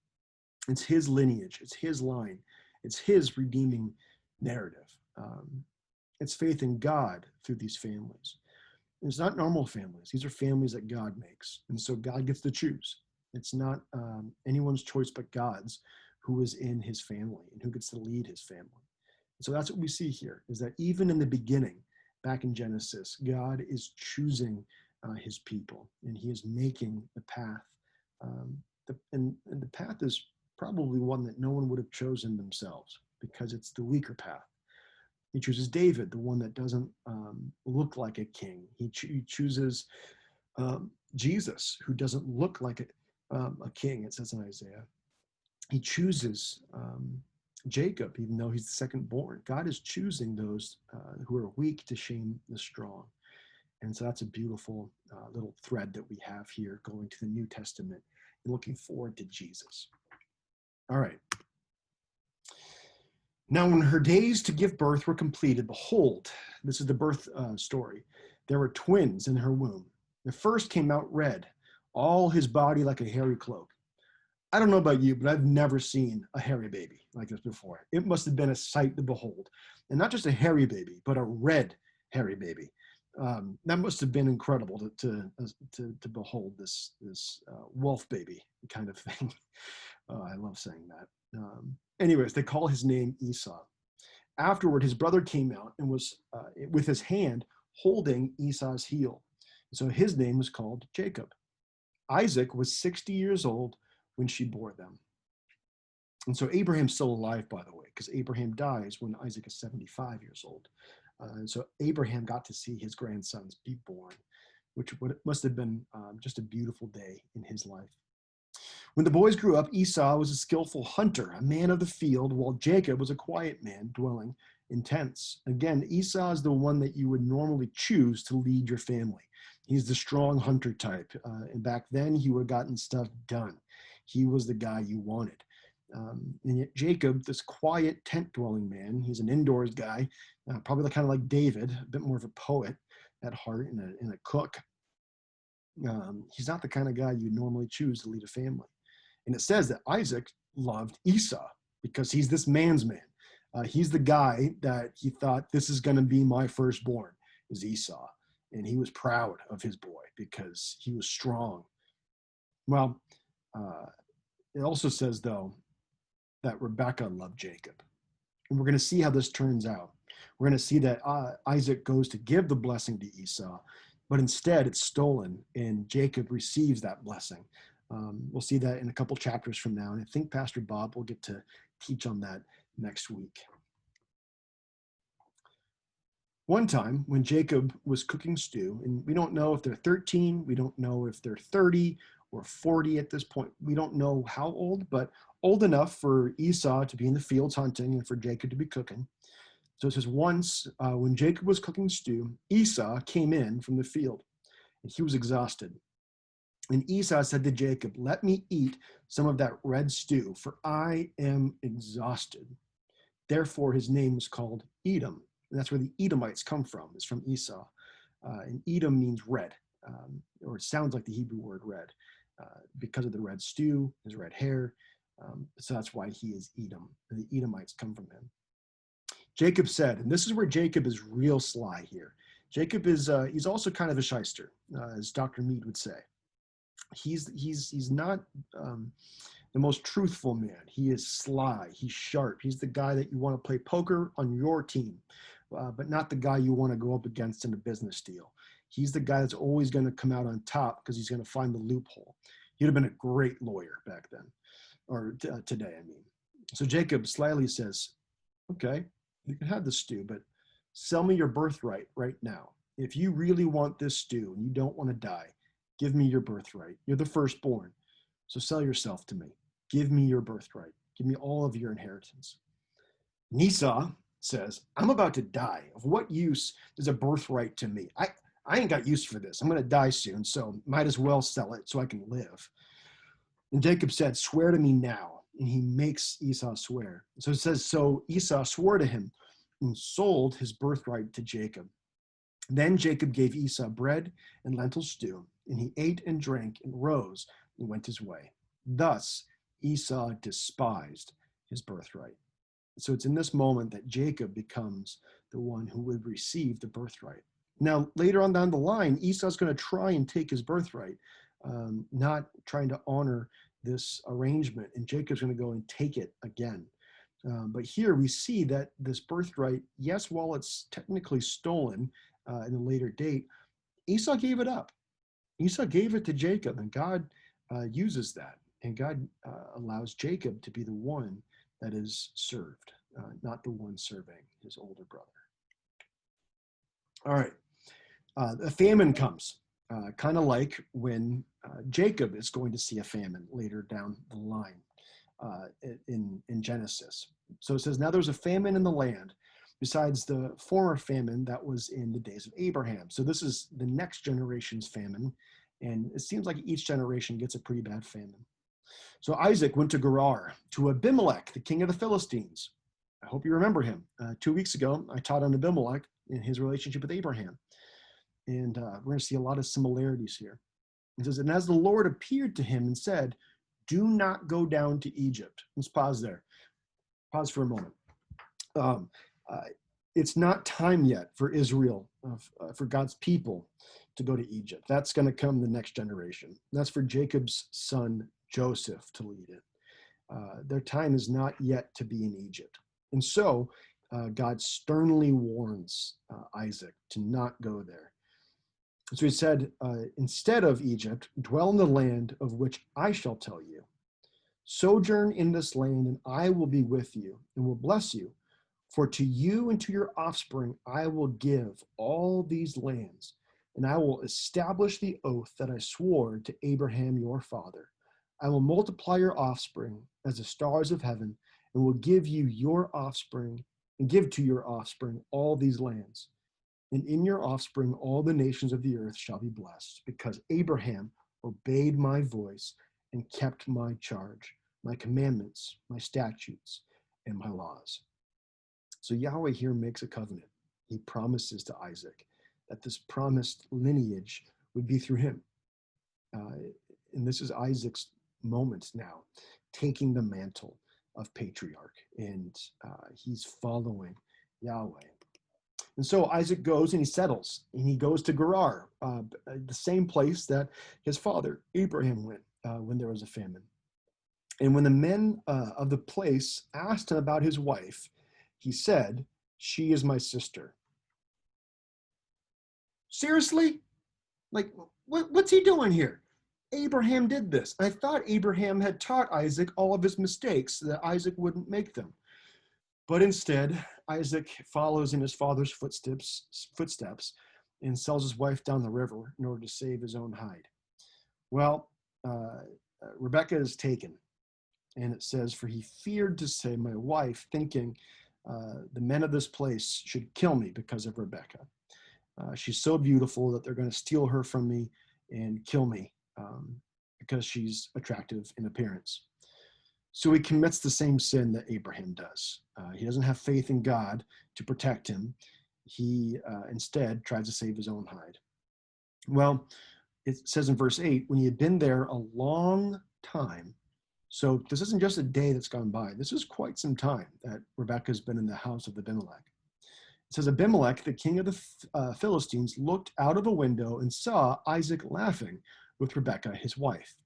It's his lineage, it's his line, it's his redeeming narrative. It's faith in God through these families. It's not normal families. These are families that God makes. And so God gets to choose. It's not anyone's choice but God's who is in his family and who gets to lead his family. And so that's what we see here, is that even in the beginning, back in Genesis, God is choosing his people, and he is making the path. And the path is probably one that no one would have chosen themselves, because it's the weaker path. He chooses David, the one that doesn't look like a king. He chooses Jesus, who doesn't look like a king, it says in Isaiah. He chooses Jacob, even though he's the second born. God is choosing those who are weak to shame the strong. And so that's a beautiful little thread that we have here going to the New Testament and looking forward to Jesus. All right. Now, when her days to give birth were completed, behold, this is the birth story, there were twins in her womb. The first came out red, all his body like a hairy cloak. I don't know about you, but I've never seen a hairy baby like this before. It must have been a sight to behold. And not just a hairy baby, but a red hairy baby. That must have been incredible to behold this wolf baby kind of thing. I love saying that. Anyways, they call his name Esau. Afterward, his brother came out and was with his hand holding Esau's heel. So his name was called Jacob. Isaac was 60 years old when she bore them. And so Abraham's still alive, by the way, because Abraham dies when Isaac is 75 years old. And so Abraham got to see his grandsons be born, which must have been just a beautiful day in his life. When the boys grew up, Esau was a skillful hunter, a man of the field, while Jacob was a quiet man dwelling in tents. Again, Esau is the one that you would normally choose to lead your family. He's the strong hunter type. And back then, he would have gotten stuff done. He was the guy you wanted. And yet Jacob, this quiet tent-dwelling man, he's an indoors guy, probably kind of like David, a bit more of a poet at heart and a cook. He's not the kind of guy you normally choose to lead a family. And it says that Isaac loved Esau because he's this man's man. He's the guy that he thought, this is going to be my firstborn, is Esau. And he was proud of his boy because he was strong. Well, uh, it also says, though, that Rebekah loved Jacob. And we're going to see how this turns out. We're going to see that Isaac goes to give the blessing to Esau, but instead it's stolen, and Jacob receives that blessing. We'll see that in a couple chapters from now, and I think Pastor Bob will get to teach on that next week. One time when Jacob was cooking stew, and we don't know if they're 13, we don't know if they're 30 or 40 at this point. We don't know how old, but old enough for Esau to be in the fields hunting and for Jacob to be cooking. So it says, once when Jacob was cooking stew, Esau came in from the field, and he was exhausted. And Esau said to Jacob, let me eat some of that red stew, for I am exhausted. Therefore, his name was called Edom. And that's where the Edomites come from, is from Esau. And Edom means red, or it sounds like the Hebrew word red, because of the red stew, his red hair. So that's why he is Edom. And the Edomites come from him. Jacob said, and this is where Jacob is real sly here. Jacob is, he's also kind of a shyster, as Dr. Mead would say. He's not the most truthful man. He is sly. He's sharp. He's the guy that you want to play poker on your team, but not the guy you want to go up against in a business deal. He's the guy that's always going to come out on top because he's going to find the loophole. He'd have been a great lawyer back then, or today, I mean. So Jacob slyly says, okay, you can have the stew, but sell me your birthright right now. If you really want this stew and you don't want to die, give me your birthright. You're the firstborn. So sell yourself to me. Give me your birthright. Give me all of your inheritance. And Esau says, I'm about to die. Of what use is a birthright to me? I ain't got use for this. I'm going to die soon, so might as well sell it so I can live. And Jacob said, swear to me now. And he makes Esau swear. So it says, so Esau swore to him and sold his birthright to Jacob. Then Jacob gave Esau bread and lentil stew, and he ate and drank and rose and went his way. Thus Esau despised his birthright. So it's in this moment that Jacob becomes the one who would receive the birthright. Now, later on down the line, Esau's going to try and take his birthright, not trying to honor this arrangement, and Jacob's going to go and take it again. But here we see that this birthright, yes, while it's technically stolen in a later date, Esau gave it up. Esau gave it to Jacob, and God uses that. And God allows Jacob to be the one that is served, not the one serving his older brother. All right. A famine comes, kind of like when Jacob is going to see a famine later down the line in Genesis. So it says, now there's a famine in the land besides the former famine that was in the days of Abraham. So this is the next generation's famine. And it seems like each generation gets a pretty bad famine. So Isaac went to Gerar, to Abimelech, the king of the Philistines. I hope you remember him. 2 weeks ago, I taught on Abimelech and his relationship with Abraham. And we're going to see a lot of similarities here. It says, and as the Lord appeared to him and said, do not go down to Egypt. Let's pause there. Pause for a moment. It's not time yet for Israel, for God's people to go to Egypt. That's going to come the next generation. That's for Jacob's son, Joseph, to lead it. Their time is not yet to be in Egypt. And so God sternly warns Isaac to not go there. So he said, instead of Egypt, dwell in the land of which I shall tell you. Sojourn in this land, and I will be with you and will bless you. For to you and to your offspring I will give all these lands, and I will establish the oath that I swore to Abraham your father. I will multiply your offspring as the stars of heaven, and will give you your offspring, and give to your offspring all these lands. And in your offspring all the nations of the earth shall be blessed, because Abraham obeyed my voice and kept my charge, my commandments, my statutes, and my laws. So Yahweh here makes a covenant. He promises to Isaac that this promised lineage would be through him. And this is Isaac's moment now, taking the mantle of patriarch, and he's following Yahweh. And so Isaac goes and he settles, and he goes to Gerar, the same place that his father Abraham went when there was a famine. And when the men of the place asked him about his wife, he said, "She is my sister." Seriously? Like, what's he doing here? Abraham did this. I thought Abraham had taught Isaac all of his mistakes so that Isaac wouldn't make them. But instead, Isaac follows in his father's footsteps and sells his wife down the river in order to save his own hide. Well, Rebekah is taken, and it says, "For he feared to say my wife, thinking the men of this place should kill me because of Rebekah. She's so beautiful that they're going to steal her from me and kill me because she's attractive in appearance." So he commits the same sin that Abraham does. He doesn't have faith in God to protect him. He instead tries to save his own hide. Well, it says in verse 8, when he had been there a long time, so this isn't just a day that's gone by. This is quite some time that Rebekah's been in the house of Abimelech. It says, Abimelech, the king of the Philistines, looked out of a window and saw Isaac laughing with Rebekah, his wife.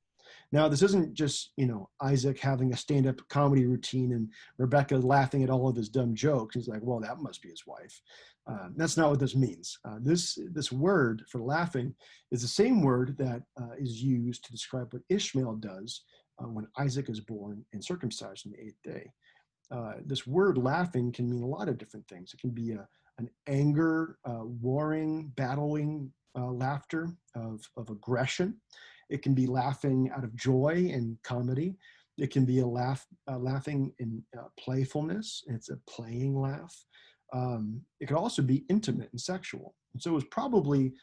Now, this isn't just, Isaac having a stand-up comedy routine and Rebekah laughing at all of his dumb jokes. He's like, well, that must be his wife. That's not what this means. This word for laughing is the same word that is used to describe what Ishmael does when Isaac is born and circumcised on the 8th day. This word laughing can mean a lot of different things. It can be an anger, warring, battling laughter of aggression. It can be laughing out of joy and comedy. It can be laughing in playfulness. It's a playing laugh. It could also be intimate and sexual. And so it was probably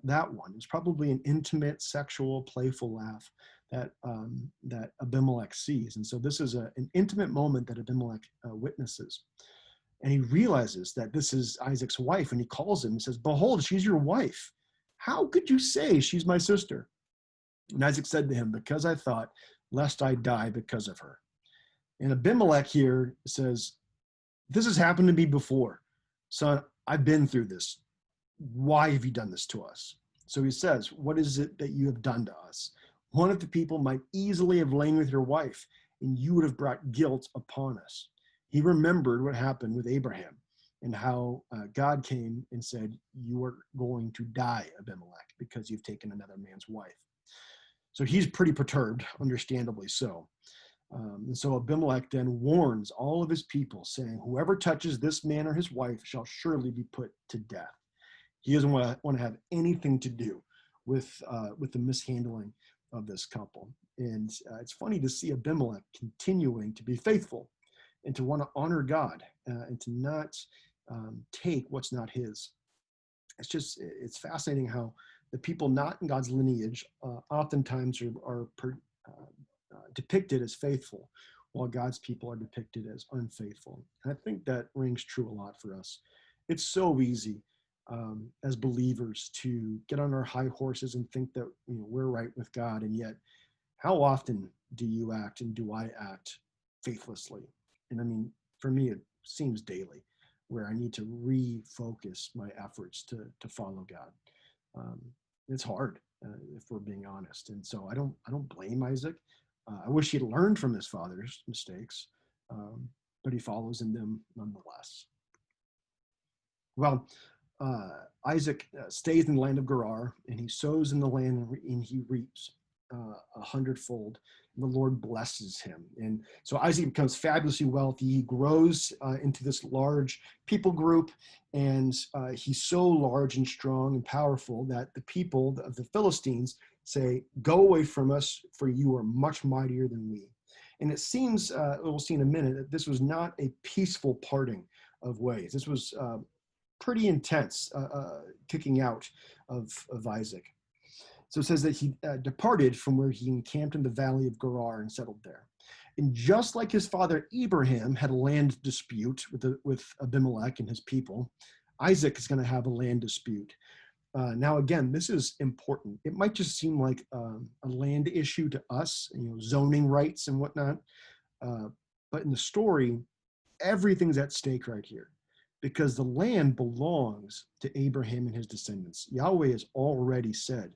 that one. It's probably an intimate, sexual, playful laugh that Abimelech sees. And so this is an intimate moment that Abimelech witnesses. And he realizes that this is Isaac's wife, and he calls him and says, "Behold, she's your wife. How could you say she's my sister?" And Isaac said to him, "Because I thought, lest I die because of her." And Abimelech here says, "This has happened to me before. Son, I've been through this. Why have you done this to us?" So he says, "What is it that you have done to us? One of the people might easily have lain with your wife, and you would have brought guilt upon us." He remembered what happened with Abraham and how God came and said, "You are going to die, Abimelech, because you've taken another man's wife." So he's pretty perturbed, understandably so. And so Abimelech then warns all of his people, saying, "Whoever touches this man or his wife shall surely be put to death." He doesn't want to have anything to do with the mishandling of this couple. And it's funny to see Abimelech continuing to be faithful and to want to honor God and to not take what's not his. It's fascinating how the people not in God's lineage oftentimes are depicted as faithful, while God's people are depicted as unfaithful. And I think that rings true a lot for us. It's so easy as believers to get on our high horses and think that we're right with God, and yet how often do you act and do I act faithlessly? And I mean, for me, it seems daily where I need to refocus my efforts to follow God. It's hard if we're being honest, and so I don't blame Isaac. I wish he'd learned from his father's mistakes, but he follows in them nonetheless. Well, Isaac stays in the land of Gerar, and he sows in the land, and he reaps 100-fold. And the Lord blesses him. And so Isaac becomes fabulously wealthy. He grows into this large people group, and he's so large and strong and powerful that the people of the Philistines say, "Go away from us, for you are much mightier than we." And it seems, we'll see in a minute, that this was not a peaceful parting of ways. This was pretty intense kicking out of Isaac. So it says that he departed from where he encamped in the valley of Gerar and settled there. And just like his father Abraham had a land dispute with Abimelech and his people, Isaac is going to have a land dispute Now, again, this is important. It might just seem like a land issue to us, zoning rights and whatnot. Uh, but in the story, everything's at stake right here because the land belongs to Abraham and his descendants. Yahweh has already said,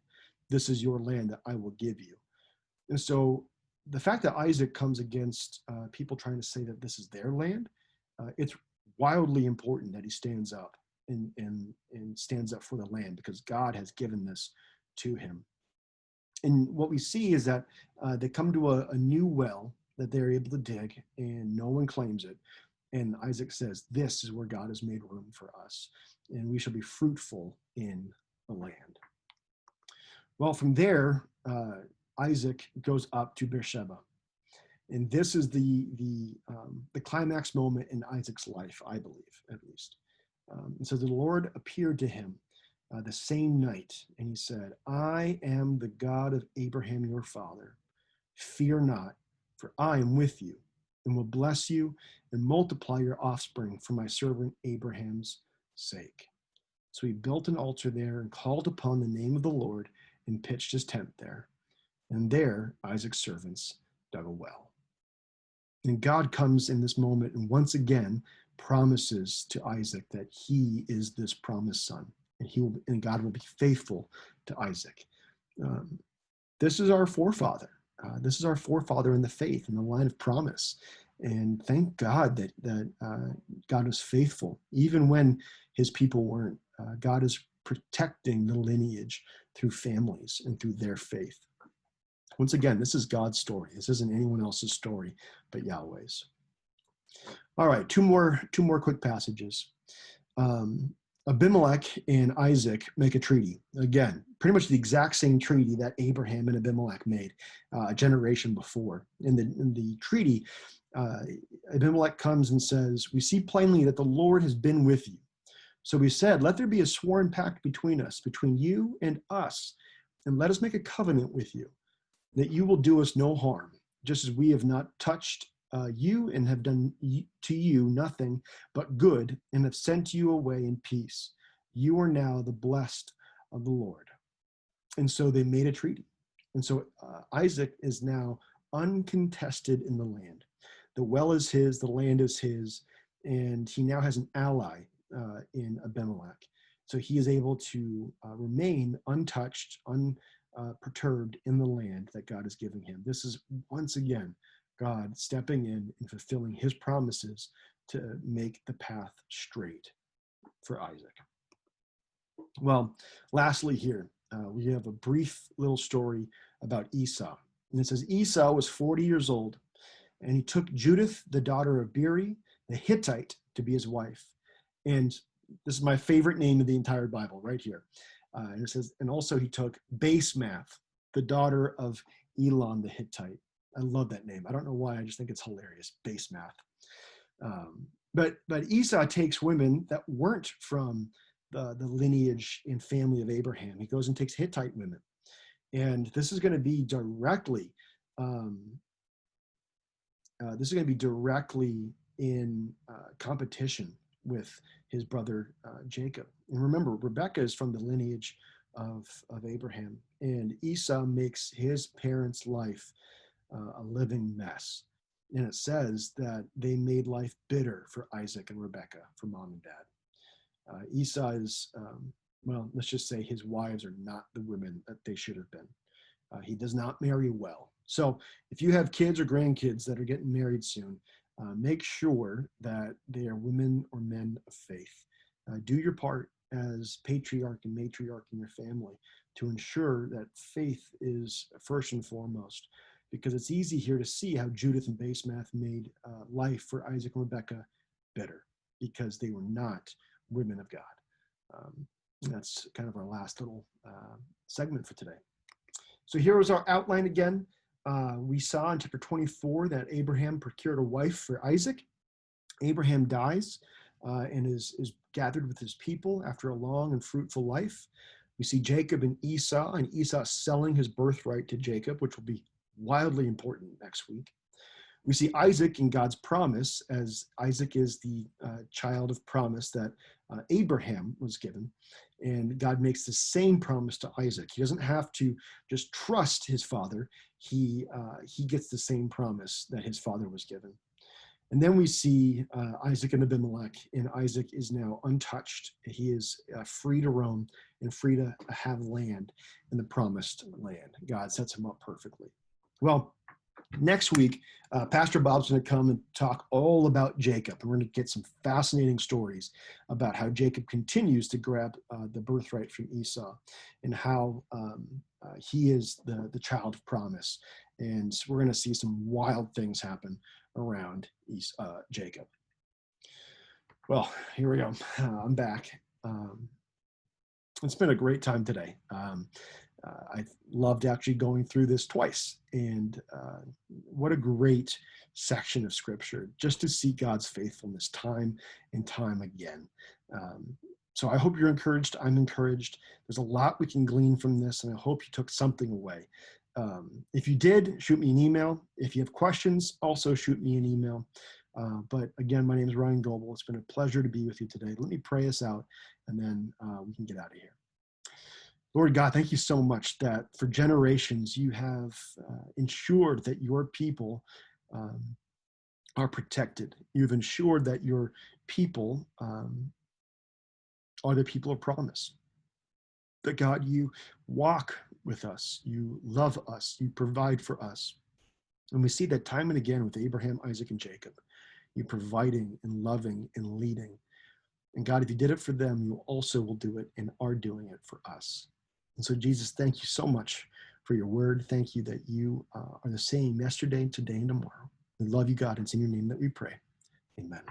this is your land that I will give you. And so the fact that Isaac comes against people trying to say that this is their land, it's wildly important that he stands up and stands up for the land because God has given this to him. And what we see is that they come to a new well that they're able to dig and no one claims it. And Isaac says, this is where God has made room for us and we shall be fruitful in the land. Well, from there, Isaac goes up to Beersheba. And this is the climax moment in Isaac's life, I believe, at least. And so the Lord appeared to him the same night, and he said, I am the God of Abraham your father. Fear not, for I am with you, and will bless you and multiply your offspring for my servant Abraham's sake. So he built an altar there and called upon the name of the Lord and pitched his tent there. And there Isaac's servants dug a well. And God comes in this moment and once again promises to Isaac that he is this promised son, and God will be faithful to Isaac. This is our forefather. This is our forefather in the faith, in the line of promise. And thank God that God is faithful, even when his people weren't. God is protecting the lineage through families and through their faith. Once again, this is God's story. This isn't anyone else's story but Yahweh's. All right, two more quick passages. Abimelech and Isaac make a treaty. Again, pretty much the exact same treaty that Abraham and Abimelech made a generation before. In the treaty, Abimelech comes and says, we see plainly that the Lord has been with you. So we said, let there be a sworn pact between us, between you and us, and let us make a covenant with you, that you will do us no harm, just as we have not touched you and have done to you nothing but good and have sent you away in peace. You are now the blessed of the Lord. And so they made a treaty. And so Isaac is now uncontested in the land. The well is his, the land is his, and he now has an ally in Abimelech. So he is able to remain untouched, unperturbed in the land that God is giving him. This is once again God stepping in and fulfilling his promises to make the path straight for Isaac. Well, lastly here, we have a brief little story about Esau. And it says, Esau was 40 years old, and he took Judith, the daughter of Beeri, the Hittite, to be his wife. And this is my favorite name in the entire Bible, right here. And it says, and also he took Basemath, the daughter of Elon the Hittite. I love that name. I don't know why. I just think it's hilarious. Basemath. But Esau takes women that weren't from the lineage and family of Abraham. He goes and takes Hittite women. And this is going to be directly in competition with his brother Jacob. And remember, Rebekah is from the lineage of Abraham, and Esau makes his parents' life a living mess. And it says that they made life bitter for Isaac and Rebekah, for mom and dad. Esau is, well, let's just say his wives are not the women that they should have been. He does not marry well. So if you have kids or grandkids that are getting married soon, make sure that they are women or men of faith. Do your part as patriarch and matriarch in your family to ensure that faith is first and foremost, because it's easy here to see how Judith and Basemath made life for Isaac and Rebekah bitter because they were not women of God. That's kind of our last little segment for today. So here was our outline again. We saw in chapter 24 that Abraham procured a wife for Isaac. Abraham dies and is gathered with his people after a long and fruitful life. We see Jacob and Esau selling his birthright to Jacob, which will be wildly important next week. We see Isaac in God's promise, as Isaac is the child of promise that Abraham was given. And God makes the same promise to Isaac. He doesn't have to just trust his father. He gets the same promise that his father was given. And then we see Isaac and Abimelech, and Isaac is now untouched. He is free to roam and free to have land in the promised land. God sets him up perfectly. Well, next week, Pastor Bob's going to come and talk all about Jacob. And we're going to get some fascinating stories about how Jacob continues to grab the birthright from Esau and how he is the child of promise. And we're going to see some wild things happen around Jacob. Well, here we go. I'm back. It's been a great time today. I loved actually going through this twice, and what a great section of scripture just to see God's faithfulness time and time again. So I hope you're encouraged. I'm encouraged. There's a lot we can glean from this, and I hope you took something away. If you did, shoot me an email. If you have questions, also shoot me an email. But again, my name is Ryan Goble. It's been a pleasure to be with you today. Let me pray us out, and then we can get out of here. Lord God, thank you so much that for generations you have ensured that your people are protected. You've ensured that your people are the people of promise. That God, you walk with us, you love us, you provide for us. And we see that time and again with Abraham, Isaac, and Jacob, you providing and loving and leading. And God, if you did it for them, you also will do it and are doing it for us. And so, Jesus, thank you so much for your word. Thank you that you are the same yesterday, today, and tomorrow. We love you, God. It's in your name that we pray. Amen.